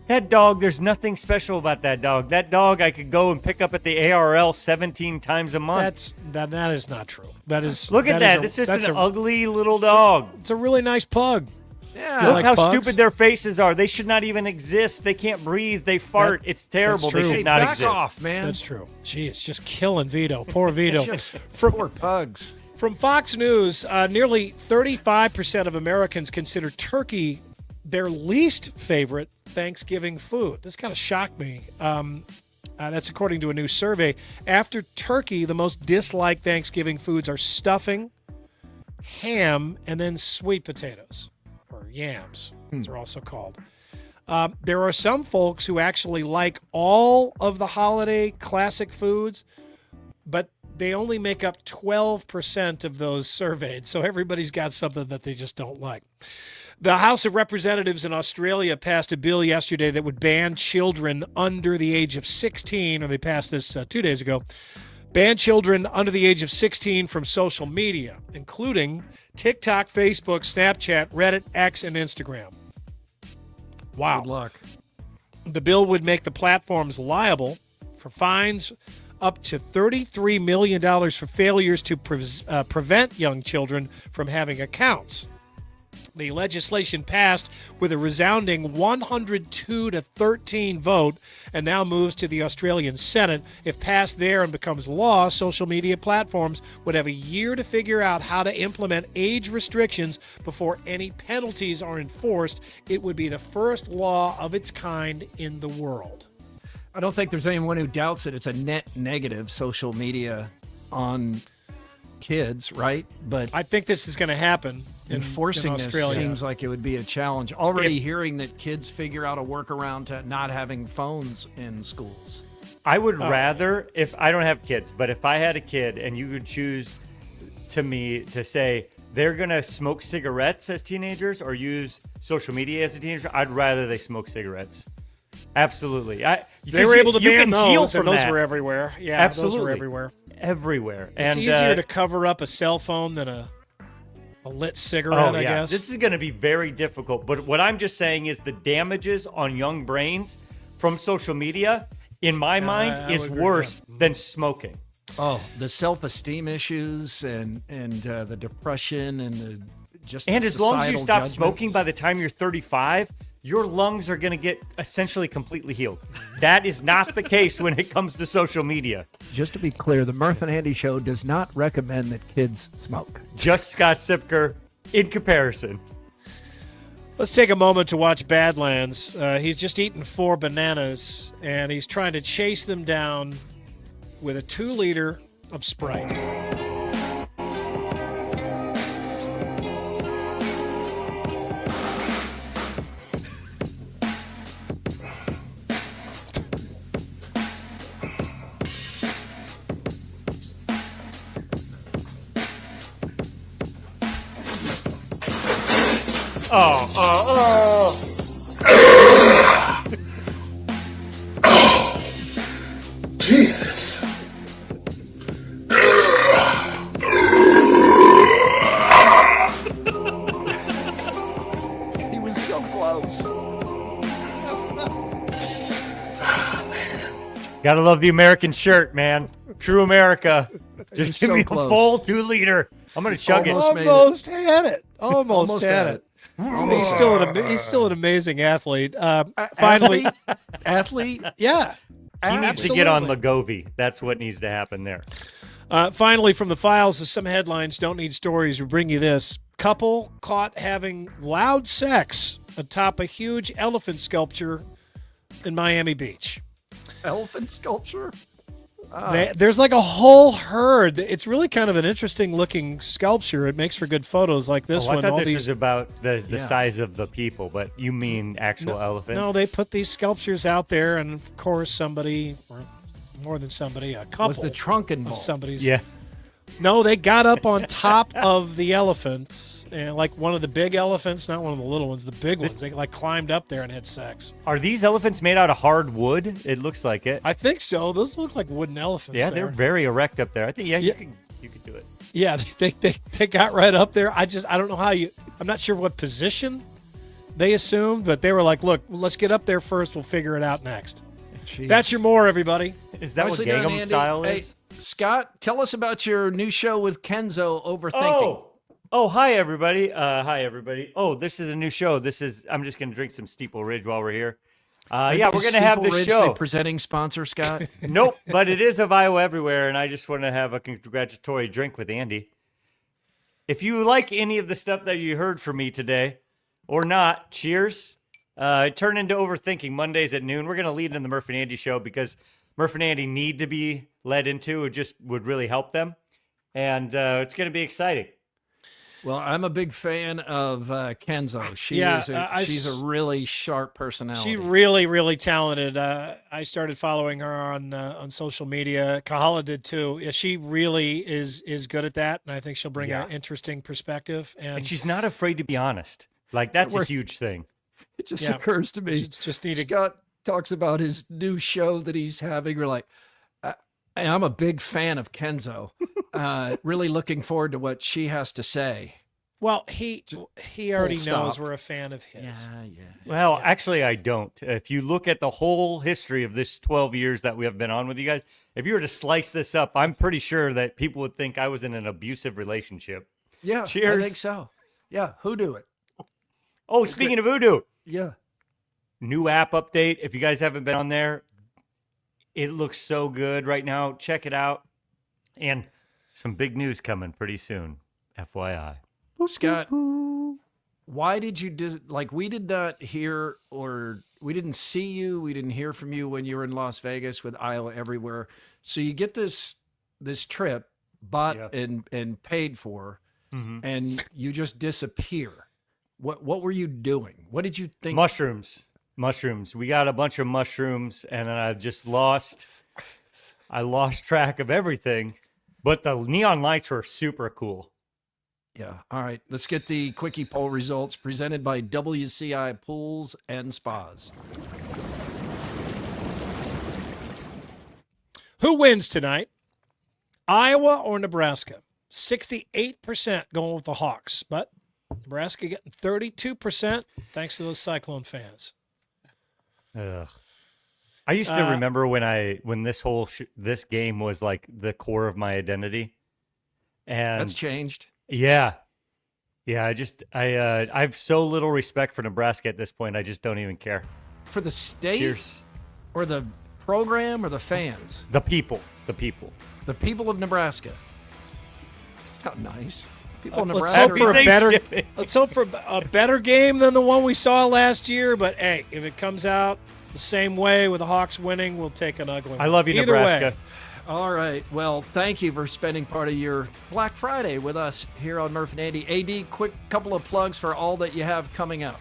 That dog, there's nothing special about that dog. That dog I could go and pick up at the ARL 17 times a month. That is not true. That is Look at that. It's just an ugly little dog. It's a really nice pug. Yeah. Look how stupid their faces are. They should not even exist. They can't breathe. They fart. It's terrible. They should not exist. Back off, man. That's true. Gee, it's just killing Vito. Poor Vito. Poor pugs. From Fox News, nearly 35% of Americans consider turkey their least favorite Thanksgiving food. This kind of shocked me. That's according to a new survey. After turkey, the most disliked Thanksgiving foods are stuffing, ham, and then sweet potatoes, or yams, as they're also called. There are some folks who actually like all of the holiday classic foods, but they only make up 12% of those surveyed. So everybody's got something that they just don't like. The House of Representatives in Australia passed a bill yesterday that would ban children under the age of 16, or they passed this 2 days ago, ban children under the age of 16 from social media, including TikTok, Facebook, Snapchat, Reddit, X, and Instagram. Wow. Good luck. The bill would make the platforms liable for fines up to $33 million for failures to prevent young children from having accounts. The legislation passed with a resounding 102-13 vote and now moves to the Australian Senate. If passed there and becomes law, social media platforms would have a year to figure out how to implement age restrictions before any penalties are enforced. It would be the first law of its kind in the world. I don't think there's anyone who doubts that it's a net negative, social media on kids, right? But I think this is going to happen. Enforcing in this seems like it would be a challenge. Already hearing that kids figure out a workaround to not having phones in schools. I would rather, if I don't have kids, but if I had a kid and you could choose to say they're going to smoke cigarettes as teenagers or use social media as a teenager, I'd rather they smoke cigarettes. Absolutely. They were able to ban those, and those that. were everywhere. Yeah, Absolutely. those were everywhere. Everywhere. It's easier to cover up a cell phone than a lit cigarette, I guess. This is going to be very difficult. But what I'm just saying is the damages on young brains from social media, in my mind, is worse than smoking. Oh, the self-esteem issues and the depression and the just and the as long as you stop judgment. smoking by the time you're 35, your lungs are going to get essentially completely healed. That is not the case when it comes to social media. Just to be clear, the Murph and Andy Show does not recommend that kids smoke. Just 𝗙ecie𝗹𝗹𝗃 in comparison. Let's take a moment to watch Badlands. He's just eaten 4 bananas, and he's trying to chase them down with a 2-liter of Sprite. Jesus. He was so close. Gotta love the American shirt, man. True America. Just give so me close. a full 2-liter. I'm gonna chug Almost had it. Almost had it. He's still an amazing athlete. Finally, athlete. Yeah, he needs to get on Lagovi. That's what needs to happen there. Finally, from the files of some headlines don't need stories, we bring you this: couple caught having loud sex atop a huge elephant sculpture in Miami Beach. Elephant sculpture. There's like a whole herd. It's really kind of an interesting looking sculpture. It makes for good photos like this one. I thought this was about the size of the people, but you mean actual elephants? No, they put these sculptures out there, and of course somebody, or more than somebody, a couple. Was the trunk involved? Of somebody's. Yeah. No, they got up on top of the elephant, and like one of the big elephants, not one of the little ones, the big ones. They like climbed up there and had sex. Are these elephants made out of hard wood? It looks like it. I think so. Those look like wooden elephants. Yeah, they're very erect up there. I think you could do it. Yeah, they got right up there. I don't know how you. I'm not sure what position they assumed, but they were like, "Look, let's get up there first. We'll figure it out next." Jeez. That's your more, everybody. Is that Nicely what done, Gangnam Andy. Style Hey, is? Scott, tell us about your new show with Kenzo, Overthinking. Oh, hi everybody. Hi everybody. Oh, this is a new show. I'm just gonna drink some Steeple Ridge while we're here. Yeah, we're gonna have this Ridge, show. the presenting sponsor, Scott. Nope, but it is of Iowa Everywhere, and I just want to have a congratulatory drink with Andy. If you like any of the stuff that you heard from me today, or not, cheers. Turn into Overthinking Mondays at noon. We're gonna lead in the Murph and Andy show because Murph and Andy need to be led into. It just would really help them, and it's gonna be exciting. Well, I'm a big fan of Kenzo. She's a really sharp personality. She really, really talented. I started following her on social media. Kahala did too. Yeah, she really is good at that, and I think she'll bring an interesting perspective. And she's not afraid to be honest. Like that's a huge thing. It just occurs to me. Scott talks about his new show that he's having. We're like, I'm a big fan of Kenzo. Really looking forward to what she has to say. Well, he already knows we're a fan of his. Well, actually, I don't. If you look at the whole history of this 12 years that we have been on with you guys, if you were to slice this up, I'm pretty sure that people would think I was in an abusive relationship. Yeah, cheers. I think so. Yeah, Hoodoo it. Oh, speaking of Voodoo. Yeah. New app update. If you guys haven't been on there, it looks so good right now. Check it out. And some big news coming pretty soon. FYI. Scott, why did you we did not hear, or we didn't see you, we didn't hear from you when you were in Las Vegas with Iowa Everywhere. So you get this trip bought and paid for, and you just disappear. What were you doing? What did you think? Mushrooms. We got a bunch of mushrooms, and then I lost track of everything. But the neon lights were super cool. Yeah. All right. Let's get the quickie poll results presented by 𝗀cie Pools and Spas. Who wins tonight? Iowa or Nebraska? 68% going with the Hawks, but Nebraska getting 32% thanks to those Cyclone fans. Ugh. I used to remember when this whole this game was like the core of my identity, and that's changed. Yeah, Yeah, I have so little respect for Nebraska at this point. I just don't even care. For the state? Cheers. Or the program or the fans? The people. The people of Nebraska. It's not nice. People of Let's Nebraska. hope for a better game than the one we saw last year. But hey, if it comes out the same way with the Hawks winning, we'll take an ugly one. I love you, Either Nebraska. way. All right. Well, thank you for spending part of your Black Friday with us here on Murph and Andy. AD, quick couple of plugs for all that you have coming up.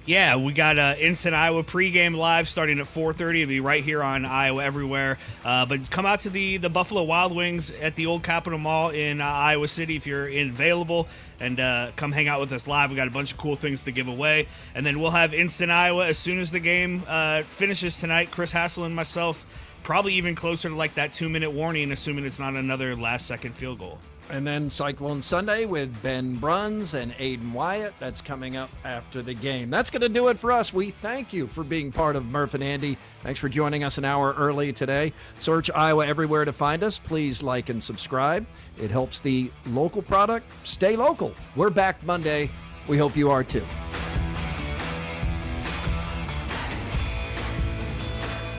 Yeah, we got Instant Iowa pregame live starting at 4:30. It'll be right here on Iowa Everywhere. But come out to the Buffalo Wild Wings at the Old Capitol Mall in Iowa City if you're available, and come hang out with us live. We got a bunch of cool things to give away. And then we'll have Instant Iowa as soon as the game finishes tonight. Chris Hassel and myself, probably even closer to like that 2-minute warning, assuming it's not another last-second field goal. And then Cyclone Sunday with Ben Bruns and Aiden Wyatt. That's coming up after the game. That's going to do it for us. We thank you for being part of Murph and Andy. Thanks for joining us an hour early today. Search Iowa everywhere to find us. Please like and subscribe. It helps the local product stay local. We're back Monday. We hope you are too.